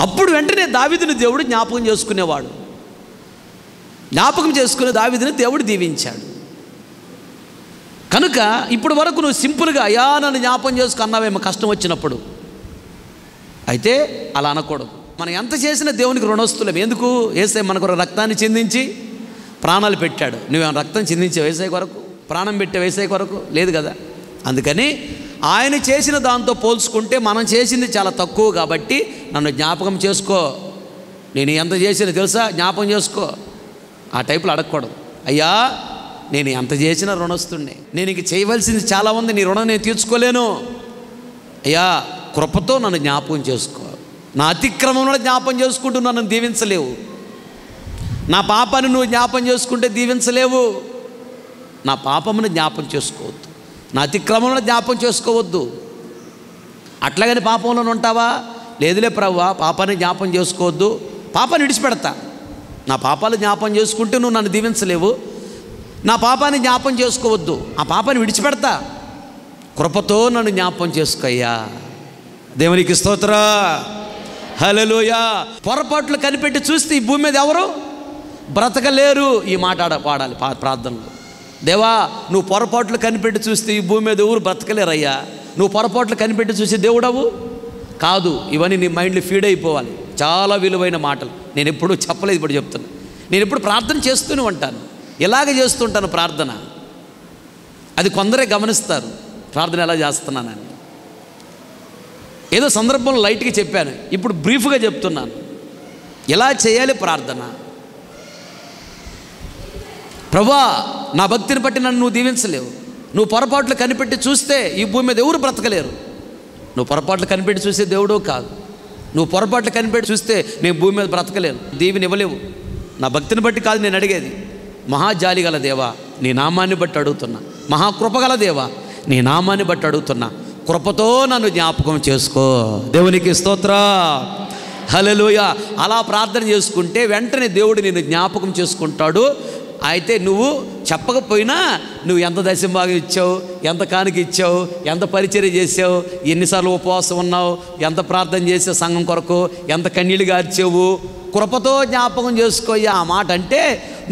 అప్పుడు వెంటనే దావీదుని దేవుడు జ్ఞాపకం చేసుకునేవాడు. జ్ఞాపకం చేసుకునే దావీదుని దేవుడు దీవించాడు. కనుక ఇప్పుడు వరకు నువ్వు సింపుల్గా అయ్యా నన్ను జ్ఞాపకం చేసుకున్నావేమో కష్టం వచ్చినప్పుడు. అయితే అలా అనకూడదు. మనం ఎంత చేసినా దేవునికి రుణస్తులం. ఎందుకు? యేసయ్య మనకు రక్తాన్ని చిందించి ప్రాణాలు పెట్టాడు. నువ్వేమో రక్తం చిందించే యేసయ్య కొరకు, ప్రాణం పెట్టే యేసయ్య కొరకు లేదు కదా. అందుకని ఆయన చేసిన దాంతో పోల్చుకుంటే మనం చేసింది చాలా తక్కువ. కాబట్టి నన్ను జ్ఞాపకం చేసుకో, నేను ఎంత చేసినా తెలుసా, జ్ఞాపకం చేసుకో. ఆ టైపులో అడగకూడదు. అయ్యా నేను ఎంత చేసినా రుణస్తున్నే, నేను ఇంక చేయవలసింది చాలా ఉంది, నీ రుణం నేను తీర్చుకోలేను. అయ్యా కృపతో నన్ను జ్ఞాపకం చేసుకో. నా అతిక్రమంలో జ్ఞాపకం చేసుకుంటూ నన్ను దీవించలేవు. నా పాపాన్ని నువ్వు జ్ఞాపకం చేసుకుంటే దీవించలేవు. నా పాపమును జ్ఞాపకం చేసుకోవద్దు, నా అతిక్రమంలో జ్ఞాపకం చేసుకోవద్దు. అట్లాగని పాపంలో ఉంటావా? లేదులే ప్రభువా పాపాన్ని జ్ఞాపకం చేసుకోవద్దు, పాపాన్ని విడిచిపెడతా. నా పాపాలు జ్ఞాపకం చేసుకుంటే నువ్వు నన్ను దీవించలేవు. నా పాపాన్ని జ్ఞాపకం చేసుకోవద్దు, ఆ పాపాన్ని విడిచిపెడతా. కృపతో నన్ను జ్ఞాపకం చేసుకోయ్యా. దేవునికి స్తోత్రం. హల్లెలూయా. పొరపాట్లు కనిపెట్టి చూస్తే ఈ భూమి మీద ఎవరు బ్రతకలేరు. ఈ మాట పాడాలి ప్రార్థనలో. దేవా నువ్వు పొరపాట్లు కనిపెట్టి చూస్తే ఈ భూమి మీద ఎవరు బ్రతకలేరయ్యా. నువ్వు పొరపాట్లు కనిపెట్టి చూసే దేవుడవు కాదు. ఇవన్నీ నీ మైండ్లో ఫీడ్ అయిపోవాలి. చాలా విలువైన మాటలు. నేను ఎప్పుడూ చెప్పలేదు, ఇప్పుడు చెప్తున్నా. నేను ఎప్పుడు ప్రార్థన చేస్తూనే ఉంటాను, ఇలాగ చేస్తుంటాను ప్రార్థన. అది కొందరే గమనిస్తారు ప్రార్థన ఎలా చేస్తున్నానని. ఏదో సందర్భంలో లైట్గా చెప్పాను, ఇప్పుడు బ్రీఫ్గా చెప్తున్నాను. ఎలా చేయాలి ప్రార్థన? ప్రభువా నా భక్తిని బట్టి నన్ను నువ్వు దీవించలేవు. నువ్వు పొరపాట్లు కనిపెట్టి చూస్తే ఈ భూమి మీద ఎవరు బ్రతకలేరు. నువ్వు పొరపాట్లు కనిపెట్టి చూసే దేవుడు కాదు. నువ్వు పొరపాట్లు కనిపెట్టి చూస్తే నేను భూమి మీద బ్రతకలేను, దీవిని ఇవ్వలేవు. నా భక్తిని బట్టి కాదు నేను అడిగేది. మహాజాలి గల దేవా నీ నామాన్ని బట్టి అడుగుతున్నా. మహాకృపగల దేవా నీ నామాన్ని బట్టి అడుగుతున్నా. కృపతో నన్ను జ్ఞాపకం చేసుకో. దేవునికి స్తోత్రం. హల్లెలూయా. అలా ప్రార్థన చేసుకుంటే వెంటనే దేవుడు నిన్ను జ్ఞాపకం చేసుకుంటాడు. అయితే నువ్వు చెప్పకపోయినా నువ్వు ఎంత దశంభాగం ఇచ్చావు, ఎంత కానుక ఇచ్చావు, ఎంత పరిచర్య చేసావు, ఎన్నిసార్లు ఉపవాసం ఉన్నావు, ఎంత ప్రార్థన చేసావు సంఘం కొరకు, ఎంత కన్నీళ్ళు గార్చావు, కృపతో జ్ఞాపకం చేసుకోయ్యా. ఆ మాట అంటే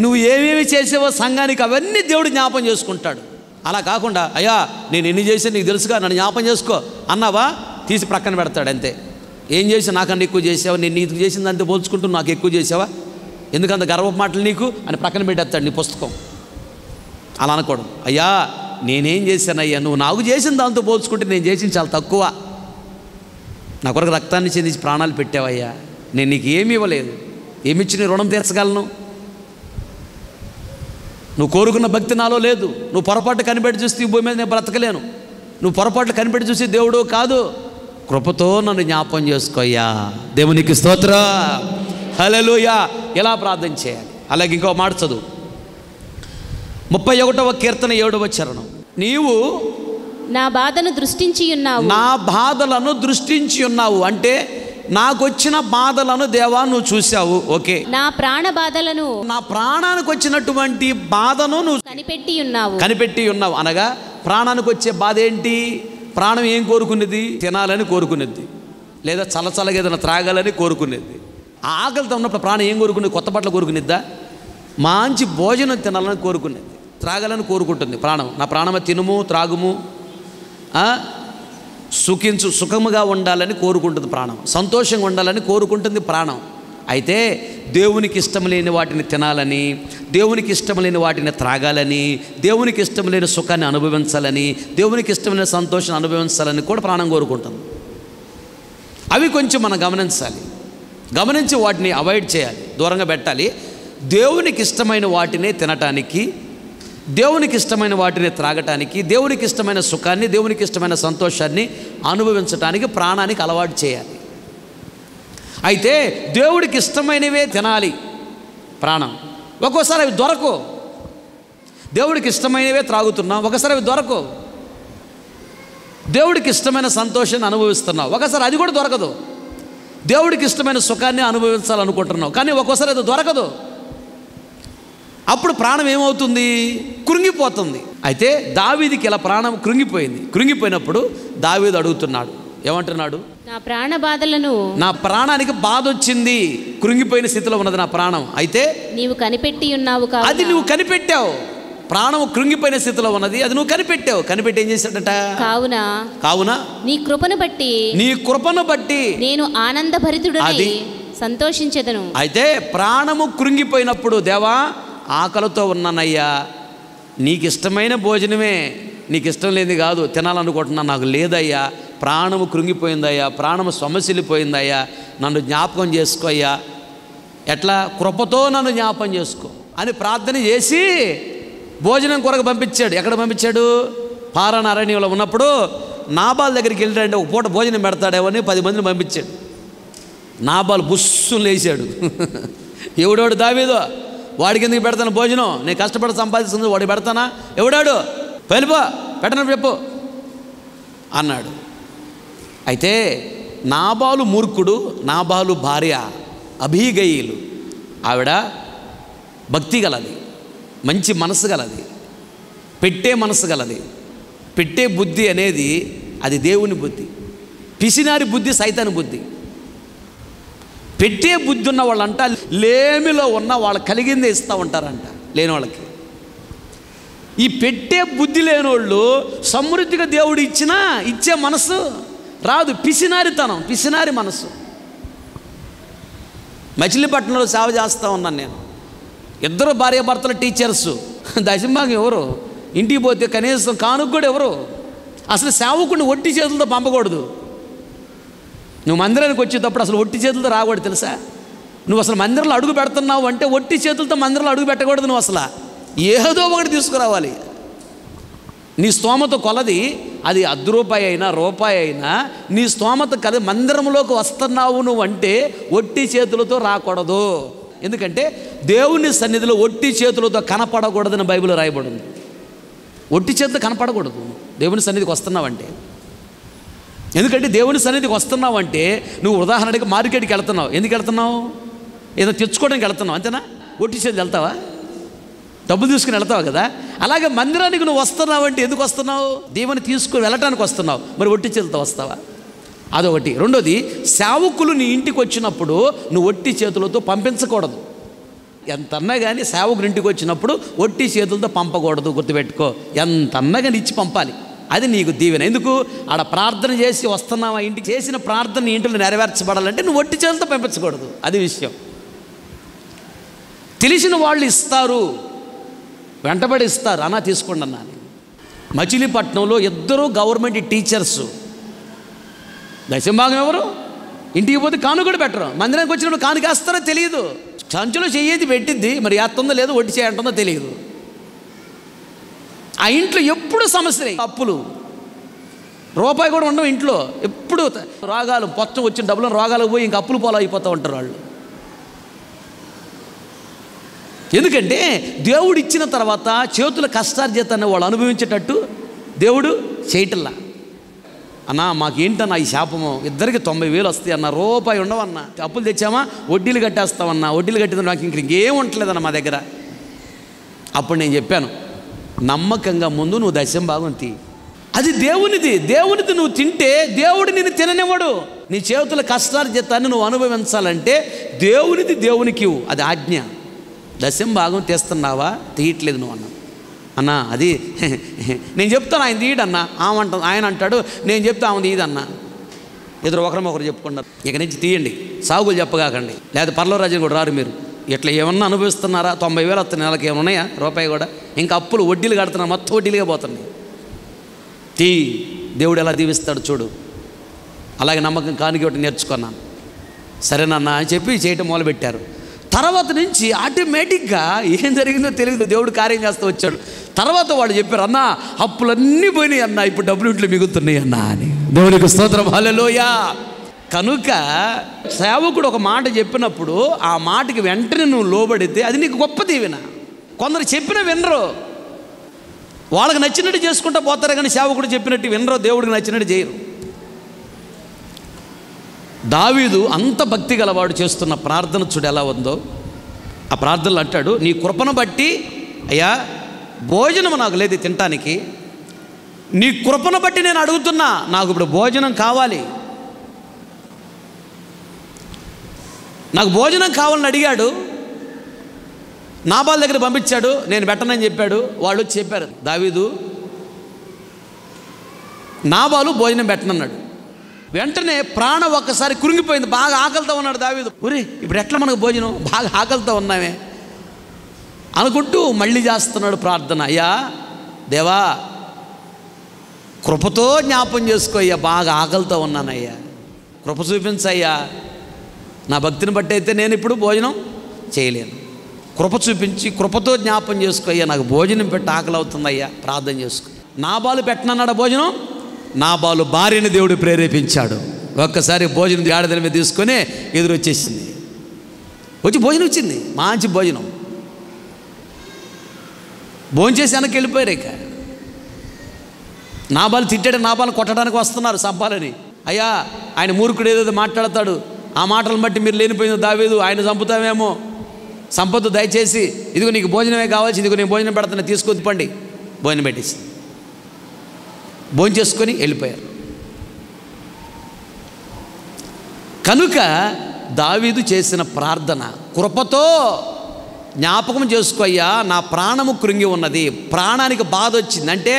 నువ్వు ఏమేమి చేసావో సంఘానికి అవన్నీ దేవుడు జ్ఞాపకం చేసుకుంటాడు. అలా కాకుండా అయ్యా నేను ఎన్ని చేసాను నీకు తెలుసుగా, నన్ను జ్ఞాపకం చేసుకో అన్నావా, తీసి ప్రక్కన పెడతాడు అంతే. ఏం చేసి నాకన్నా ఎక్కువ చేసావా, నేను నీకు చేసింది అంతే పోల్చుకుంటూ నాకు ఎక్కువ చేసావా, ఎందుకంత గర్వపు మాటలు నీకు అని ప్రక్కన పెట్టేస్తాడు నీ పుస్తకం. అలా అనకూడదు. అయ్యా నేనేం చేశానయ్యా, నువ్వు నాకు చేసిన దాంతో పోల్చుకుంటే నేను చేసింది చాలా తక్కువ. నా కొరకు రక్తాన్ని చెందించి ప్రాణాలు పెట్టావయ్యా, నేను నీకు ఏమి ఇవ్వలేదు, ఏమిచ్చి నీ రుణం తీర్చగలను? నువ్వు కోరుకున్న భక్తి నాలో లేదు. నువ్వు పొరపాటు కనిపెట్టి చూస్తే ఈ భూమి మీద నేను బ్రతకలేను. నువ్వు పొరపాట్లు కనిపెట్టి చూసి దేవుడు కాదు, కృపతో నన్ను జ్ఞాపకం చేసుకోయ్యా. దేవునికి స్తోత్రం, హల్లెలూయా. ఎలా ప్రార్థన చేయాలి? అలాగే ఇంకో మాట చదువు, 31వ కీర్తన 7వ చరణం. నీవు నా బాధను దృష్టించి ఉన్నావు, నా బాధలను దృష్టించి ఉన్నావు అంటే నాకు వచ్చిన బాధలను దేవా నువ్వు చూసావు. ఓకే, నా ప్రాణ బాధలను, నా ప్రాణానికి వచ్చినటువంటి బాధను నువ్వు కనిపెట్టి ఉన్నావు. అనగా ప్రాణానికి వచ్చే బాధ ఏంటి? ప్రాణం ఏం కోరుకునేది? తినాలని కోరుకునేది, లేదా చల్లచల్లగా ఏదైనా త్రాగాలని కోరుకునేది. ఆకలితో ఉన్నప్పుడు ప్రాణం ఏం కోరుకునేది? కొత్త బట్టలు కోరుకునేద్దా? మంచి భోజనం తినాలని కోరుకునేది, త్రాగాలని కోరుకుంటుంది ప్రాణం. నా ప్రాణమ తినుము త్రాగుము, సుఖముగా ఉండాలని కోరుకుంటుంది ప్రాణం, సంతోషంగా ఉండాలని కోరుకుంటుంది ప్రాణం. అయితే దేవునికి ఇష్టం లేని వాటిని తినాలని, దేవునికి ఇష్టం లేని వాటిని త్రాగాలని, దేవునికి ఇష్టం లేని సుఖాన్ని అనుభవించాలని, దేవునికి ఇష్టమైన సంతోషాన్ని అనుభవించాలని కూడా ప్రాణం కోరుకుంటుంది. అవి కొంచెం మనం గమనించాలి, గమనించి వాటిని అవాయిడ్ చేయాలి, దూరంగా పెట్టాలి. దేవునికి ఇష్టమైన వాటినే తినటానికి, దేవునికి ఇష్టమైన వాటిని త్రాగటానికి, దేవునికి ఇష్టమైన సుఖాన్ని, దేవునికి ఇష్టమైన సంతోషాన్ని అనుభవించడానికి ప్రాణానికి అలవాటు చేయాలి. అయితే దేవుడికి ఇష్టమైనవే తినాలి ప్రాణం. ఒక్కోసారి అవి దొరకవు. దేవుడికి ఇష్టమైనవే త్రాగుతున్నాం, ఒకసారి అవి దొరకవు. దేవుడికి ఇష్టమైన సంతోషాన్ని అనుభవిస్తున్నావు, ఒకసారి అది కూడా దొరకదు. దేవుడికి ఇష్టమైన సుఖాన్ని అనుభవించాలనుకుంటున్నావు, కానీ ఒక్కోసారి అది దొరకదు. అప్పుడు ప్రాణం ఏమవుతుంది? కృంగిపోతుంది. అయితే దావీదుకి ఇలా ప్రాణం కృంగిపోయింది. కృంగిపోయినప్పుడు దావీదు అడుగుతున్నాడు, ఏమంటున్నాడు? నా ప్రాణ బాధలను, నా ప్రాణానికి బాధ వచ్చింది, కృంగిపోయిన స్థితిలో ఉన్నది నా ప్రాణం. అయితే నీవు కనిపెట్టి ఉన్నావు, అది నువ్వు కనిపెట్టావు. ప్రాణం కృంగిపోయిన స్థితిలో ఉన్నది, అది నువ్వు కనిపెట్టావు. కనిపెట్టి ఏం చేశాడట? కావున నీ కృపను బట్టి నేను ఆనందభరితుడనై సంతోషించెదను. అయితే ప్రాణము కృంగిపోయినప్పుడు, దేవా ఆకలితో ఉన్నానయ్యా, నీకు ఇష్టమైన భోజనమే, నీకు ఇష్టం లేని కాదు తినాలనుకుంటున్నా, నాకు లేదయ్యా, ప్రాణము కృంగిపోయిందయ్యా, ప్రాణము సొమ్మసిల్లిపోయిందయ్యా, నన్ను జ్ఞాపకం చేసుకోయ్యా, ఎట్లా? కృపతో నన్ను జ్ఞాపకం చేసుకో అని ప్రార్థన చేసి భోజనం కొరకు పంపించాడు. ఎక్కడ పంపించాడు? పారాన్ అరణ్యంలో ఉన్నప్పుడు నాబాల్ దగ్గరికి వెళ్ళాడంటే ఒక పూట భోజనం పెడతాడేమో అని 10 మందిని పంపించాడు. నాబాల్ బుస్సును లేచాడు. ఎవడోడు? దావీదు. వాడికి ఎందుకు పెడతాను భోజనం? నేను కష్టపడి సంపాదిస్తుంది వాడికి పెడతానా? ఎవడాడు? వెళ్ళిపో, పెట్టనప్పుడు చెప్పు అన్నాడు. అయితే నాబాలు మూర్ఖుడు, నాబాలు భార్య అబీగయీలు, ఆవిడ భక్తి గలది, మంచి మనసు గలది, పెట్టే మనసు గలది. పెట్టే బుద్ధి అనేది అది దేవుని బుద్ధి, పిసినారి బుద్ధి సైతాని బుద్ధి. పెట్టే బుద్ధి ఉన్న వాళ్ళంట లేమిలో ఉన్న వాళ్ళు కలిగిందే ఇస్తూ ఉంటారంట లేని వాళ్ళకి. ఈ పెట్టే బుద్ధి లేనోళ్ళు సమృద్ధిగా దేవుడు ఇచ్చే మనసు రాదు. పిసినారితనం, పిసినారి మనసు. మచిలీపట్నంలో సేవ చేస్తూ ఉన్నాను నేను. 2 భార్యాభర్తల టీచర్సు. దశంభాగం ఎవరు? ఇంటికి పోతే కనీసం కానుక కూడా ఎవరు? అసలు సేవకుడిని ఒట్టి చేతులతో పంపకూడదు. నువ్వు మందిరానికి వచ్చేటప్పుడు అసలు ఒట్టి చేతులతో రాకూడదు, తెలుసా? నువ్వు అసలు మందిరంలో అడుగు పెడుతున్నావు అంటే ఒట్టి చేతులతో మందిరంలో అడుగు పెట్టకూడదు. నువ్వు అసలు ఏదో ఒకటి తీసుకురావాలి. నీ స్తోమత కొలది, అది ₹10 అయినా రూపాయి అయినా నీ స్తోమత కదా. మందిరంలోకి వస్తున్నావు నువ్వు అంటే ఒట్టి చేతులతో రాకూడదు. ఎందుకంటే దేవుని సన్నిధిలో ఒట్టి చేతులతో కనపడకూడదని బైబిల్లో రాయబడింది. ఒట్టి చేతులు కనపడకూడదు దేవుని సన్నిధికి వస్తున్నావంటే. ఎందుకంటే దేవుని సన్నిధికి వస్తున్నావంటే నువ్వు ఉదాహరణకి మార్కెట్కి వెళ్తున్నావు. ఎందుకు వెళ్తున్నావు? ఏదో తెచ్చుకోవడానికి వెళ్తున్నావు, అంతేనా? ఒట్టి చేతులు వెళ్తావా? డబ్బులు తీసుకుని వెళ్తావు కదా, అలాగే మందిరానికి నువ్వు వస్తున్నావు అంటే ఎందుకు వస్తున్నావు? దేవుని తీసుకుని వెళ్ళటానికి వస్తున్నావు, మరి ఒట్టి చేతులతో వస్తావా? అదొకటి. రెండోది, సేవకులు నీ ఇంటికి వచ్చినప్పుడు నువ్వు ఒట్టి చేతులతో పంపించకూడదు. ఎంతన్నా కానీ సేవకులు ఇంటికి వచ్చినప్పుడు ఒట్టి చేతులతో పంపకూడదు, గుర్తుపెట్టుకో. ఎంతన్నా కానీ ఇచ్చి పంపాలి, అది నీకు దీవెన. ఎందుకు? ఆడ ప్రార్థన చేసి వస్తున్నావా ఇంటికి, చేసిన ప్రార్థన నీ ఇంట్లో నెరవేర్చబడాలంటే నువ్వు ఒట్టి చేతులతో పంపించకూడదు, అది విషయం. తెలిసిన వాళ్ళు ఇస్తారు, వెంటబడి ఇస్తారు, అన్నా తీసుకోండి అన్నా. మచిలీపట్నంలో ఇద్దరు గవర్నమెంట్ టీచర్సు, దశంభాగం ఎవరు? ఇంటికి పోతే కాను కూడా పెట్టరు, మందిరానికి వచ్చినప్పుడు కానుకేస్తారో తెలియదు, సంచులో చెయ్యేది పెట్టిద్ది, మరి ఏస్తుందో లేదో ఒట్టి చేయంటుందో తెలియదు. ఆ ఇంట్లో ఎప్పుడు సమస్యలే, అప్పులు, రూపాయి కూడా ఉండవు ఇంట్లో, ఎప్పుడు రోగాలు, పొచ్చం వచ్చిన డబ్బులు రోగాలకు పోయి ఇంక అప్పులు పోలా అయిపోతూ ఉంటారు వాళ్ళు. ఎందుకంటే దేవుడు ఇచ్చిన తర్వాత చేతుల కష్టార్జితాన్ని వాళ్ళు అనుభవించేటట్టు దేవుడు చేయటల్లా. అన్నా మాకేంటన్నా ఈ శాపము, ఇద్దరికి 90,000 వస్తాయి అన్న, రూపాయి ఉండవన్నా, అప్పులు తెచ్చామా వడ్డీలు కట్టేస్తామన్నా, వడ్డీలు కట్టిన నాకు ఇంకేం ఉండలేదన్న మా దగ్గర. అప్పుడు నేను చెప్పాను, నమ్మకంగా ముందు నువ్వు దశంభాగం తీ, అది దేవునిది, దేవునిది నువ్వు తింటే దేవుడు నిన్ను తిననివ్వడు. నీ చేతుల కష్టార్జితాన్ని నువ్వు అనుభవించాలంటే దేవునిది దేవునికి ఇవ్వు, అది ఆజ్ఞ. దశంభాగం తీస్తున్నావా? తీయట్లేదు నువ్వు అన్నా. అన్నా అది నేను చెప్తాను ఆయన తీయడన్నా, ఆయన అంటాడు నేను చెప్తా ఆమె తీయదన్నా. ఇద్దరు ఒకరినొకరు చెప్పుకున్నారు, ఇక నుంచి తీయండి, సాగులు చెప్పగాకండి, లేదా పర్లవరాజు కూడా రారు మీరు. ఇట్లా ఏమన్నా అనుభవిస్తున్నారా? 90,000 వస్తున్న నెలకి ఏమైనా ఉన్నాయా? రూపాయి కూడా. ఇంకా అప్పులు వడ్డీలు కడుతున్నారు, మొత్తం వడ్డీలుగా పోతున్నాయి. తీ, దేవుడు ఎలా దీవిస్తాడు చూడు. అలాగే నమ్మకం కానికి ఒకటి నేర్చుకున్నాను. సరేనన్నా అని చెప్పి చేయటం మొదలుపెట్టారు. తర్వాత నుంచి ఆటోమేటిక్గా ఏం జరిగిందో తెలియదు, దేవుడు కార్యం చేస్తూ వచ్చాడు. తర్వాత వాళ్ళు చెప్పారు, అన్నా అప్పులన్నీ పోయినాయి అన్నా, ఇప్పుడు డబ్బులు ఇంట్లో మిగులుతున్నాయి అన్నా అని. దేవునికి స్తోత్రం, హల్లెలూయా. కనుక సేవకుడు ఒక మాట చెప్పినప్పుడు ఆ మాటకి వెంటనే నువ్వు లోబడితే అది నీకు గొప్ప దీవెన. కొందరు చెప్పిన వినరు, వాళ్ళకి నచ్చినట్టు చేసుకుంటూ పోతారు, కానీ సేవకుడు చెప్పినట్టు వినరు, దేవుడికి నచ్చినట్టు చేయరు. దావీదు అంత భక్తి గలవాడు చేస్తున్న ప్రార్థన చూడు ఎలా ఉందో. ఆ ప్రార్థనలు అంటాడు, నీ కృపను బట్టి అయ్యా భోజనం నాకు లేదు తినటానికి, నీ కృపను బట్టి నేను అడుగుతున్నా, నాకు ఇప్పుడు భోజనం కావాలి, నాకు భోజనం కావాలని అడిగాడు. నాబాల్ దగ్గర పంపించాడు, నేను పెట్టనని చెప్పాడు. వాళ్ళు వచ్చి చెప్పారు, దావీదు నాబాలు భోజనం పెట్టనన్నాడు. వెంటనే ప్రాణం ఒక్కసారి కురింగిపోయింది, బాగా ఆకలితో ఉన్నాడు దావీదు. ఒరే ఇప్పుడు ఎట్లా మనకు భోజనం, బాగా ఆకలితో ఉన్నామే అనుకుంటూ మళ్ళీ చేస్తున్నాడు ప్రార్థన. అయ్యా దేవా కృపతో జ్ఞాపం చేసుకో అయ్యా, బాగా ఆకలితో ఉన్నానయ్యా, కృప చూపించయ్యా, నా భక్తిని బట్టి అయితే నేను ఇప్పుడు భోజనం చేయలేను, కృప చూపించి కృపతో జ్ఞాపం చేసుకో అయ్యా, నాకు భోజనం పెట్టి ఆకలి అవుతుందయ్యా, ప్రార్థన చేసుకో. నాబాలు పెట్టనన్నాడు భోజనం, నాబాలు భార్యని దేవుడు ప్రేరేపించాడు. ఒక్కసారి భోజనం గాడిదల మీద తీసుకొని ఎదురు వచ్చేసింది, వచ్చి భోజనం వచ్చింది, మంచి భోజనం. భోజనం చేసి వెనక్కి వెళ్ళిపోయారు. ఇక నాబాలు తిట్టాడు, నాబాలు కొట్టడానికి వస్తున్నారు సంపాలని. అయ్యా ఆయన మూర్ఖుడు ఏదో మాట్లాడతాడు, ఆ మాటలను బట్టి మీరు లేనిపోయింది దావీదు, ఆయన చంపుతామేమో, సంపద దయచేసి ఇదిగో నీకు భోజనమే కావాల్సి, ఇదిగో నేను భోజనం పెడతాను తీసుకొని పండి. భోజనం పెట్టేసి భోజనం చేసుకొని వెళ్ళిపోయారు. కనుక దావీదు చేసిన ప్రార్థన, కృపతో జ్ఞాపకం చేసుకోయ్యా, నా ప్రాణము కృంగి ఉన్నది, ప్రాణానికి బాధ వచ్చింది అంటే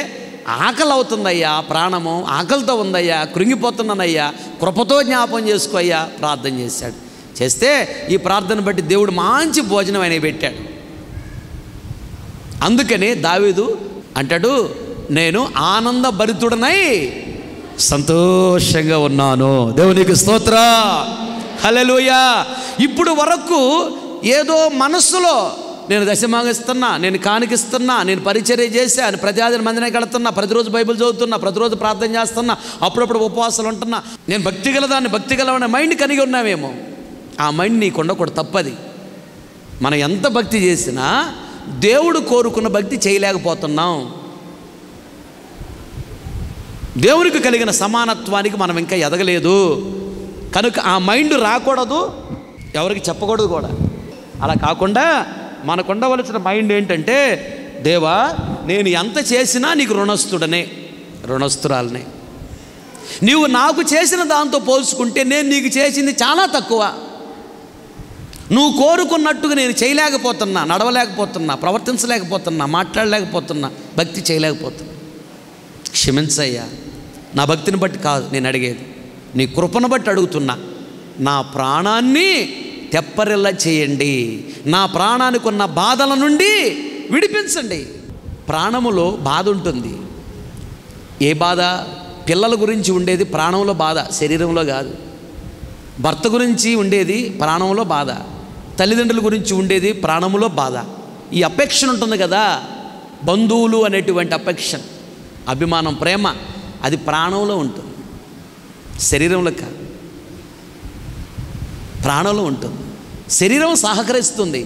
ఆకలి అవుతుందయ్యా, ప్రాణము ఆకలితో ఉందయ్యా, కృంగిపోతున్నానయ్యా, కృపతో జ్ఞాపకం చేసుకోయ్యా ప్రార్థన చేశాడు. చేస్తే ఈ ప్రార్థన బట్టి దేవుడు మంచి భోజనం ఆయన పెట్టాడు. అందుకని దావీదు అంటాడు, నేను ఆనంద భరితుడనై సంతోషంగా ఉన్నాను. దేవునికి స్తోత్రం, హల్లెలూయా. ఇప్పుడు వరకు ఏదో మనస్సులో నేను దశమాగిస్తున్నా, నేను కానికిస్తున్నా, నేను పరిచర్య చేశాను, ప్రజాదిన మందిరానికి వెళుతున్నా, ప్రతిరోజు బైబిల్ చదువుతున్నా, ప్రతిరోజు ప్రార్థన చేస్తున్నా, అప్పుడప్పుడు ఉపవాసాలు ఉంటున్నా, నేను భక్తి గలదాన్ని భక్తి గలవనే మైండ్ కలిగి ఉన్నామేమో. ఆ మైండ్ నీకు ఉండకూడదు, తప్పది. మనం ఎంత భక్తి చేసినా దేవుడు కోరుకున్న భక్తి చేయలేకపోతున్నాం. దేవునికి కలిగిన సమానత్వానికి మనం ఇంకా ఎదగలేదు. కనుక ఆ మైండ్ రాకూడదు, ఎవరికి చెప్పకూడదు కూడా. అలా కాకుండా మనకు ఉండవలసిన మైండ్ ఏంటంటే, దేవా నేను ఎంత చేసినా నీకు రుణస్తురాలనే. నీవు నాకు చేసిన దాంతో పోల్చుకుంటే నేను నీకు చేసింది చాలా తక్కువ. నువ్వు కోరుకున్నట్టుగా నేను చేయలేకపోతున్నా, నడవలేకపోతున్నా, ప్రవర్తించలేకపోతున్నా, మాట్లాడలేకపోతున్నా, భక్తి చేయలేకపోతున్నా. క్షమించయ్యా. నా భక్తిని బట్టి కాదు నేను అడిగేది, నీ కృపను బట్టి అడుగుతున్నా. నా ప్రాణాన్ని తెప్పరిల్లా చేయండి, నా ప్రాణానికి ఉన్న బాధల నుండి విడిపించండి. ప్రాణములో బాధ ఉంటుంది. ఏ బాధ? పిల్లల గురించి ఉండేది ప్రాణంలో బాధ, శరీరంలో కాదు. భర్త గురించి ఉండేది ప్రాణంలో బాధ, తల్లిదండ్రుల గురించి ఉండేది ప్రాణంలో బాధ. ఈ అఫెక్షన్ ఉంటుంది కదా, బంధువులు అనేటువంటి అఫెక్షన్, అభిమానం, ప్రేమ, అది ప్రాణంలో ఉంటుంది, శరీరంలో కాదు. ప్రాణంలో ఉంటుంది. శరీరం సహకరిస్తుంది.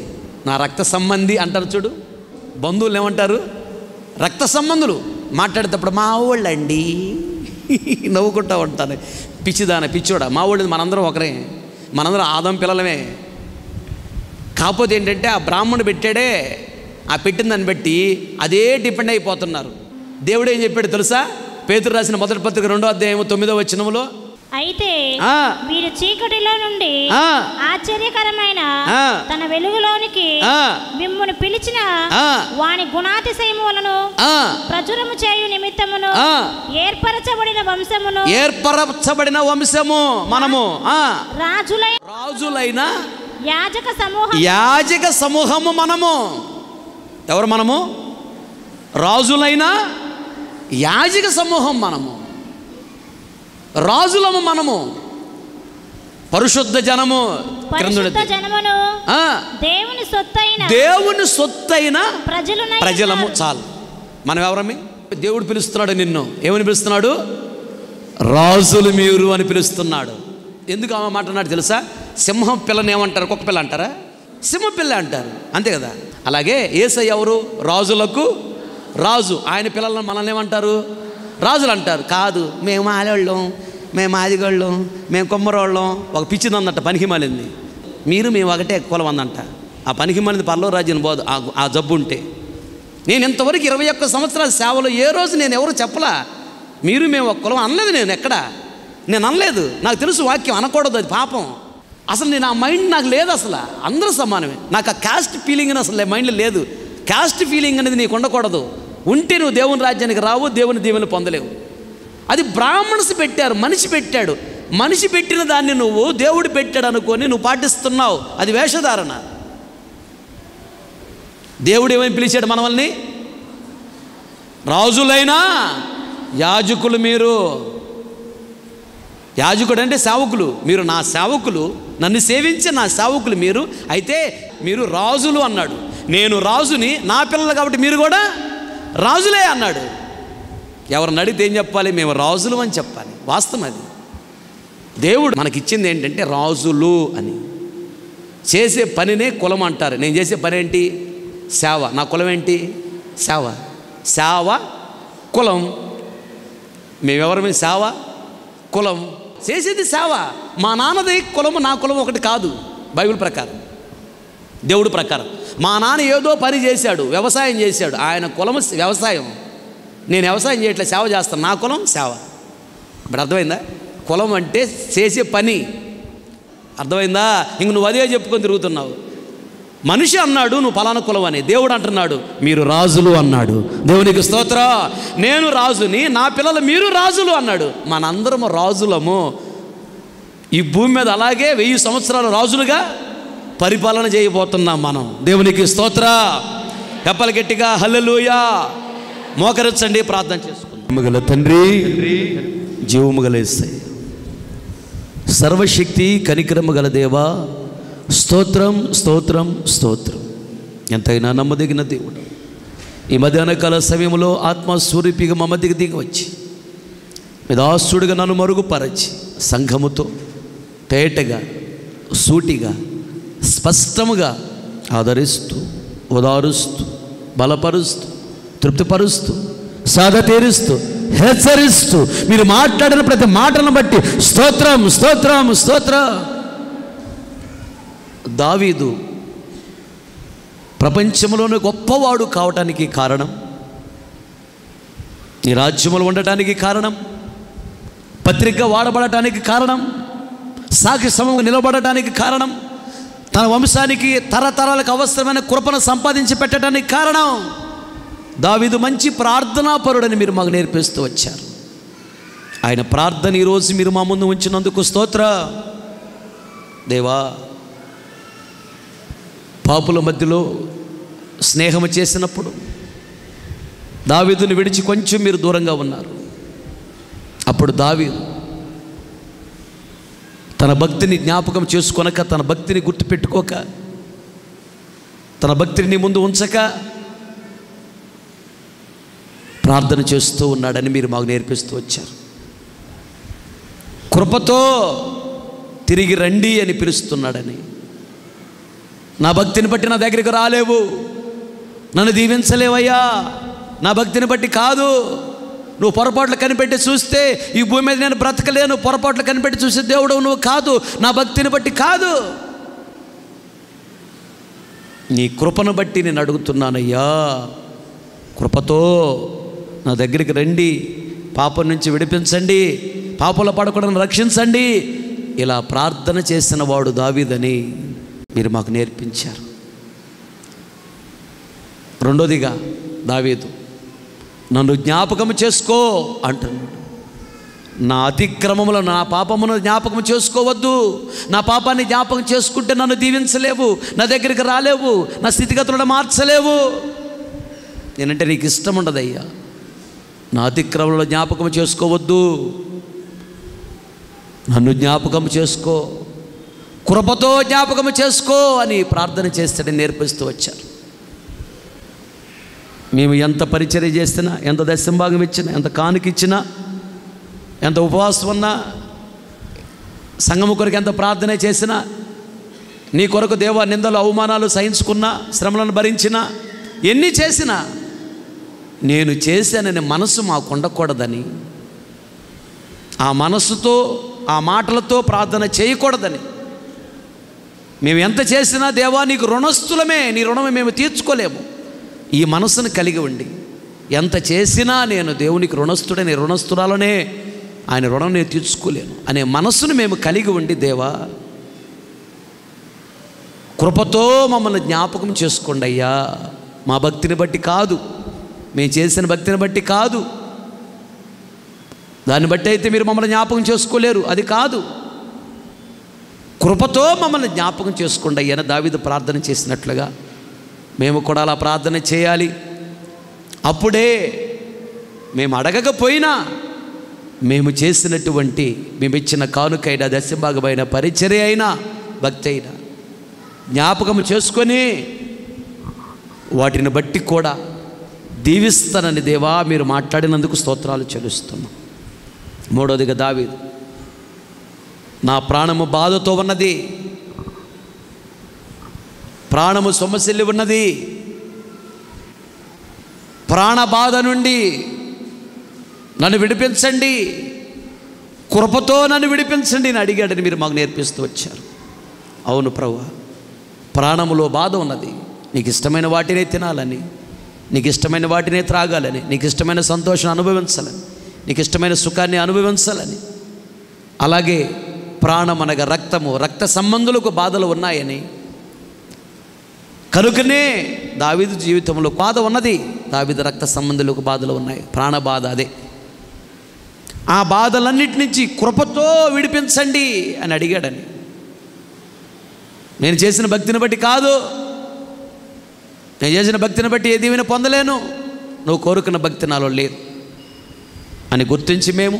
నా రక్త సంబంధి అంటారు చూడు, బంధువులు ఏమంటారు? రక్త సంబంధులు. మాట్లాడేటప్పుడు మా వాళ్ళండి నవ్వుకుంటూ ఉంటాను. పిచ్చోడా, మా వాళ్ళు మనందరం ఒకరే, మనందరం ఆదం పిల్లలమే. కాకపోతే ఏంటంటే ఆ బ్రాహ్మణుడు పెట్టాడే, ఆ పెట్టిన దాన్ని బట్టి అదే డిపెండ్ అయిపోతున్నారు. దేవుడు ఏం చెప్పాడు తెలుసా? పేతురు రాసిన మొదటి పత్రిక 2వ అధ్యాయం 9వ వచనములో, అయితే మీరు చీకటిలో నుండి ఆశ్చర్యకరమైన తన వెలుగులోనికి మిమ్మును పిలిచిన వాని గుణాతిశయములను ప్రచురము చేయు నిమిత్తమును ఏర్పరచబడిన వంశము మనము, రాజులైన యాజక సమూహము మనము. ఎవరు మనము? రాజులైన యాజక సమూహం మనము, రాజులము మనము, పరిశుద్ధ జనము, దేవుని సొత్తైన ప్రజలము. చాలు. మనం ఎవరమే? దేవుడు పిలుస్తున్నాడు నిన్ను. ఏమని పిలుస్తున్నాడు? రాజులు మీరు అని పిలుస్తున్నాడు. ఎందుకు ఆమె మాట అన్నాడు తెలుసా? సింహం పిల్లని ఏమంటారు? కుక్క పిల్ల అంటారా? సింహం పిల్ల అంటారు, అంతే కదా. అలాగే యేసయ్య ఎవరు? రాజులకు రాజు. ఆయన పిల్లలను మనల్ని ఏమంటారు? రాజులు అంటారు. కాదు, మేము ఆలోళ్ళం, మేము ఆదిగోళ్ళం, మేము కొమ్మరోళ్ళం. ఒక పిచ్చిదందంట, పనికి మాలింది. మేము ఒకటే కులం అందంట. ఆ పనికి మాలింది పర్లో రాజ్యం పోదు ఆ జబ్బు ఉంటే. నేను ఇంతవరకు 21 సంవత్సరాల సేవలో ఏ రోజు నేను ఎవరు చెప్పలా మేము ఒక కులం అనలేదు. నేను అనలేదు. నాకు తెలుసు వాక్యం అనకూడదు, అది పాపం. అసలు నేను ఆ మైండ్ నాకు లేదు. అసలు అందరూ సమానమే. నాకు ఆ క్యాస్ట్ ఫీలింగ్ అని అసలు మైండ్లో లేదు. క్యాస్ట్ ఫీలింగ్ అనేది నీకు ఉండకూడదు. ఉంటే నువ్వు దేవుని రాజ్యానికి రావు, దేవుని దీవెనలు పొందలేవు. అది బ్రాహ్మణ్స్ పెట్టారు, మనిషి పెట్టాడు. మనిషి పెట్టిన దాన్ని నువ్వు దేవుడు పెట్టాడు అనుకొని నువ్వు పాటిస్తున్నావు, అది వేషధారణ. దేవుడు ఏమని పిలిచాడు మనల్ని? రాజులైనా యాజకులు మీరు. యాజకుడు అంటే సేవకులు. మీరు నా సేవకులు, నన్ను సేవించే నా సేవకులు మీరు. అయితే మీరు రాజులు అన్నాడు. నేను రాజుని, నా పిల్లలు కాబట్టి మీరు కూడా రాజులే అన్నాడు. ఎవరిని అడిగితే ఏం చెప్పాలి? మేము రాజులు అని చెప్పాలి. వాస్తవం అది. దేవుడు మనకిచ్చింది ఏంటంటే రాజులు అని. చేసే పనినే కులం అంటారు. నేను చేసే పని ఏంటి? సేవ. నా కులం ఏంటి? సేవ. కులం. మేమెవరమే? సేవ కులం. చేసేది సేవ. మా నాన్నది కులము, నా కులం ఒకటి కాదు బైబిల్ ప్రకారం, దేవుడు ప్రకారం. మా నాన్న ఏదో పని చేశాడు, వ్యవసాయం చేశాడు, ఆయన కులము వ్యవసాయం. నేను వ్యవసాయం చేయట్లేదు, సేవ చేస్తాను. నా కులం సేవ. ఇప్పుడు అర్థమైందా? కులం అంటే చేసే పని. అర్థమైందా? ఇంక నువ్వు అదే చెప్పుకొని తిరుగుతున్నావు. మనిషి అన్నాడు నువ్వు పలానా కులం అని, దేవుడు అంటున్నాడు మీరు రాజులు అన్నాడు. దేవునికి స్తోత్రం. నేను రాజుని, నా పిల్లలు మీరు రాజులు అన్నాడు. మనందరము రాజులము. ఈ భూమి మీద అలాగే 1000 సంవత్సరాలు రాజులుగా పరిపాలన చేయబోతున్నాం మనం. దేవునికి స్తోత్రం. చెప్పలు గట్టిగా హల్లెలూయా. మోకరించండి, ప్రార్థన చేసుకుందాం. గల తండ్రి, జీవము గల యేసయ్య, సర్వశక్తి కనికరము గల దేవా, స్తోత్రం స్తోత్రం స్తోత్రం. ఎంతైనా నమ్మదగిన దేవుడు, ఈ మధ్యాహ్న కాల సమయంలో ఆత్మస్వరూపిగా మా మధ్యకి దిగి వచ్చి దాసుడుగా నన్ను మరుగుపరచి సంఘముతో తేటగా, సూటిగా, స్పష్టముగా ఆదరిస్తూ, ఓదారుస్తూ, బలపరుస్తూ, తృప్తిపరుస్తూ, సాధ తీరుస్తూ, హెచ్చరిస్తూ మీరు మాట్లాడిన ప్రతి మాటను బట్టి స్తోత్రం స్తోత్రం స్తోత్రం. దావీదు ప్రపంచంలోనే గొప్పవాడు కావటానికి కారణం, నీ రాజ్యములు ఉండటానికి కారణం, పత్రిక వాడబడటానికి కారణం, సాక్షి సమూహంగా నిలబడటానికి కారణం, తన వంశానికి తరతరాలకు అవసరమైన కృపను సంపాదించి పెట్టడానికి కారణం దావీదు మంచి ప్రార్థనాపరుడని మీరు మాకు నేర్పిస్తూ వచ్చారు. ఆయన ప్రార్థన ఈరోజు మీరు మా ముందు ఉంచినందుకు స్తోత్ర. దేవా, పాపుల మధ్యలో స్నేహము చేసినప్పుడు దావీదుని విడిచి కొంచెం మీరు దూరంగా ఉన్నారు. అప్పుడు దావీదు తన భక్తిని జ్ఞాపకం చేసుకొనక, తన భక్తిని గుర్తుపెట్టుకోక, తన భక్తిని నీ ముందు ఉంచక ప్రార్థన చేస్తూ ఉన్నాడని మీరు మాకు నేర్పిస్తూ వచ్చారు. కృపతో తిరిగి రండి అని పిలుస్తున్నాడని, నా భక్తిని బట్టి నా దగ్గరికి రాలేవు, నన్ను దీవించలేవయ్యా, నా భక్తిని బట్టి కాదు, నువ్వు పొరపాట్లు కనిపెట్టి చూస్తే ఈ భూమి మీద నేను బ్రతకలేను, పొరపాట్లు కనిపెట్టి చూసే దేవుడు నువ్వు కాదు, నా భక్తిని బట్టి కాదు, నీ కృపను బట్టి నేను అడుగుతున్నానయ్యా, కృపతో నా దగ్గరికి రండి, పాపం నుంచి విడిపించండి, పాపంలో పడకుండా రక్షించండి. ఇలా ప్రార్థన చేసిన వాడు దావీదని మీరు మాకు నేర్పించారు. రెండోదిగా దావీదు నన్ను జ్ఞాపకం చేసుకో అంటున్నాడు. నా అతిక్రమములు, నా పాపమును జ్ఞాపకం చేసుకోవద్దు. నా పాపాన్ని జ్ఞాపకం చేసుకుంటే నన్ను దీవించలేవు, నా దగ్గరికి రాలేవు, నా స్థితిగతులను మార్చలేవు. నేనంటే నీకు ఇష్టం ఉండదయ్యా. నా అతిక్రమంలో జ్ఞాపకం చేసుకోవద్దు, నన్ను జ్ఞాపకం చేసుకో, కృపతో జ్ఞాపకం చేసుకో అని ప్రార్థన చేస్తాడని నేర్పిస్తూ వచ్చారు. మేము ఎంత పరిచర్య చేసినా, ఎంత దశంభాగం ఇచ్చినా, ఎంత కానుక ఇచ్చినా, ఎంత ఉపవాసం ఉన్నా, సంఘము కొరకు ఎంత ప్రార్థన చేసినా, నీ కొరకు దేవా నిందలు అవమానాలు సహించుకున్నా, శ్రమలను భరించినా, ఎన్ని చేసినా నేను చేశాననే మనసు మాకు ఉండకూడదని, ఆ మనసుతో ఆ మాటలతో ప్రార్థన చేయకూడదని, మేము ఎంత చేసినా దేవా నీకు రుణస్థులమే, నీ రుణమే మేము తీర్చుకోలేము, ఈ మనసును కలిగి ఉండి ఎంత చేసినా నేను దేవునికి రుణస్థుడని, రుణస్థురాలనే ఆయన రుణం నేను తీర్చుకోలేను అనే మనసును మేము కలిగి ఉండి, దేవా కృపతో మమ్మల్ని జ్ఞాపకం చేసుకోండి అయ్యా, మా భక్తిని బట్టి కాదు, మేము చేసిన భక్తిని బట్టి కాదు, దాన్ని బట్టి అయితే మీరు మమ్మల్ని జ్ఞాపకం చేసుకోలేరు, అది కాదు, కృపతో మమ్మల్ని జ్ఞాపకం చేసుకోండి అయ్యా దావీదు ప్రార్థన చేసినట్లుగా మేము కూడా అలా ప్రార్థన చేయాలి. అప్పుడే మేము అడగకపోయినా మేము చేసినటువంటి, మేము ఇచ్చిన కానుకైనా, దశంభాగమైన పరిచర్య అయినా, భక్తి అయినా జ్ఞాపకం చేసుకొని వాటిని బట్టి కూడా దీవిస్తానని దేవా మీరు మాట్లాడినందుకు స్తోత్రాలు చెల్లిస్తున్నాం. మూడోదిగా దావీదు, నా ప్రాణము బాధతో ఉన్నది, ప్రాణము సొమ్మసిల్లి ఉన్నది, ప్రాణబాధ నుండి నన్ను విడిపించండి, కృపతో నన్ను విడిపించండి అని అడిగాడని మీరు మాకు నేర్పిస్తూ వచ్చారు. అవును ప్రభువా, ప్రాణములో బాధ ఉన్నది, నీకు ఇష్టమైన వాటినే తినాలని, నీకు ఇష్టమైన వాటినే త్రాగాలని, నీకు ఇష్టమైన సంతోషం అనుభవించాలని, నీకు ఇష్టమైన సుఖాన్ని అనుభవించాలని, అలాగే ప్రాణం అనగా రక్తము, రక్త సంబంధులకు బాధలు ఉన్నాయని, కనుకనే దావీదు జీవితంలో బాధ ఉన్నది, దావీదు రక్త సంబంధులకు బాధలు ఉన్నాయి, ప్రాణబాధ అదే. ఆ బాధలన్నిటి నుంచి కృపతో విడిపించండి అని అడిగాడని, నేను చేసిన భక్తిని బట్టి కాదు, నేను చేసిన భక్తిని బట్టి ఏ దీవెన పొందలేను, నువ్వు కోరుకున్న భక్తి నాలో లేదు అని గుర్తించి మేము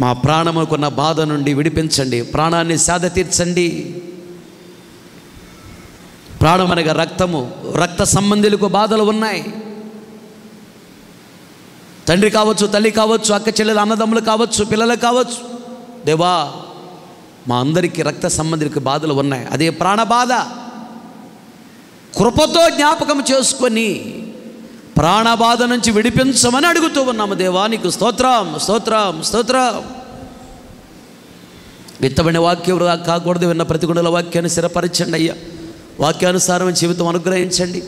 మా ప్రాణముకున్న బాధ నుండి విడిపించండి, ప్రాణాన్ని సాధ తీర్చండి. ప్రాణం అనగా రక్తము, రక్త సంబంధులకు బాధలు ఉన్నాయి, తండ్రి కావచ్చు, తల్లి కావచ్చు, అక్క చెల్లెలు, అన్నదమ్ములు కావచ్చు, పిల్లలు కావచ్చు, దేవా మా అందరికీ రక్త సంబంధులకు బాధలు ఉన్నాయి, అదే ప్రాణబాధ. కృపతో జ్ఞాపకం చేసుకొని ప్రాణబాధ నుంచి విడిపించమని అడుగుతూ ఉన్నాము దేవా, నీకు స్తోత్రం, స్తోత్రం, స్తోత్రం. విత్తబడిన వాక్యం కాకూడదు, విన్న ప్రతిగుణల వాక్యాన్ని స్థిరపరచండి అయ్యా, వాక్యానుసారం జీవితం అనుగ్రహించండి.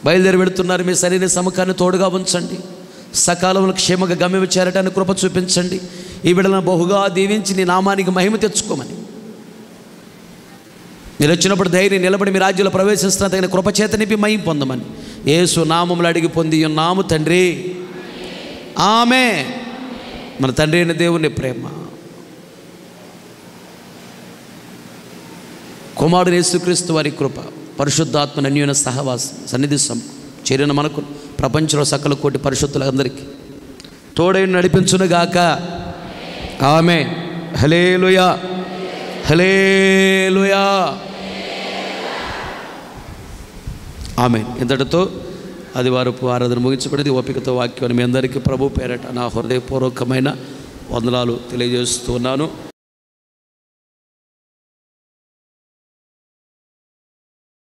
బయలుదేరి వెళుతున్నారు, మీ శరీర సముఖాన్ని తోడుగా ఉంచండి. సకాలంలో క్షేమంగా గమ్యం చేరటానికి కృప చూపించండి. ఈ బిడ్డలను బహుగా దీవించి నీ నామానికి మహిమ తెచ్చుకోమని, మీరు వచ్చినప్పుడు ధైర్యం నిలబడి మీ రాజ్యంలో ప్రవేశిస్తున్న తగిన కృపచేత నింపి మహిమ పొందమని యేసు నామములో అడిగి పొంది ఉన్నాము తండ్రి, ఆమె. మన తండ్రి అయిన దేవుని ప్రేమ, కుమారుడు యేసుక్రీస్తు వారి కృప, పరిశుద్ధాత్మ అన్యోన్య సహవాసం సన్నిధి చేరిన మనకు ప్రపంచంలో సకల కోటి పరిశుద్ధులందరికీ తోడై నడిపించునుగాక. ఆమె. హల్లెలూయా, హల్లెలూయా, ఆమె. ఇంతటితో ఆదివారపు ఆరాధన ముగించబడింది. ఓపికతో వాక్యాన్ని మీ అందరికీ ప్రభు పేరట నా హృదయపూర్వకమైన వందనాలు తెలియజేస్తున్నాను.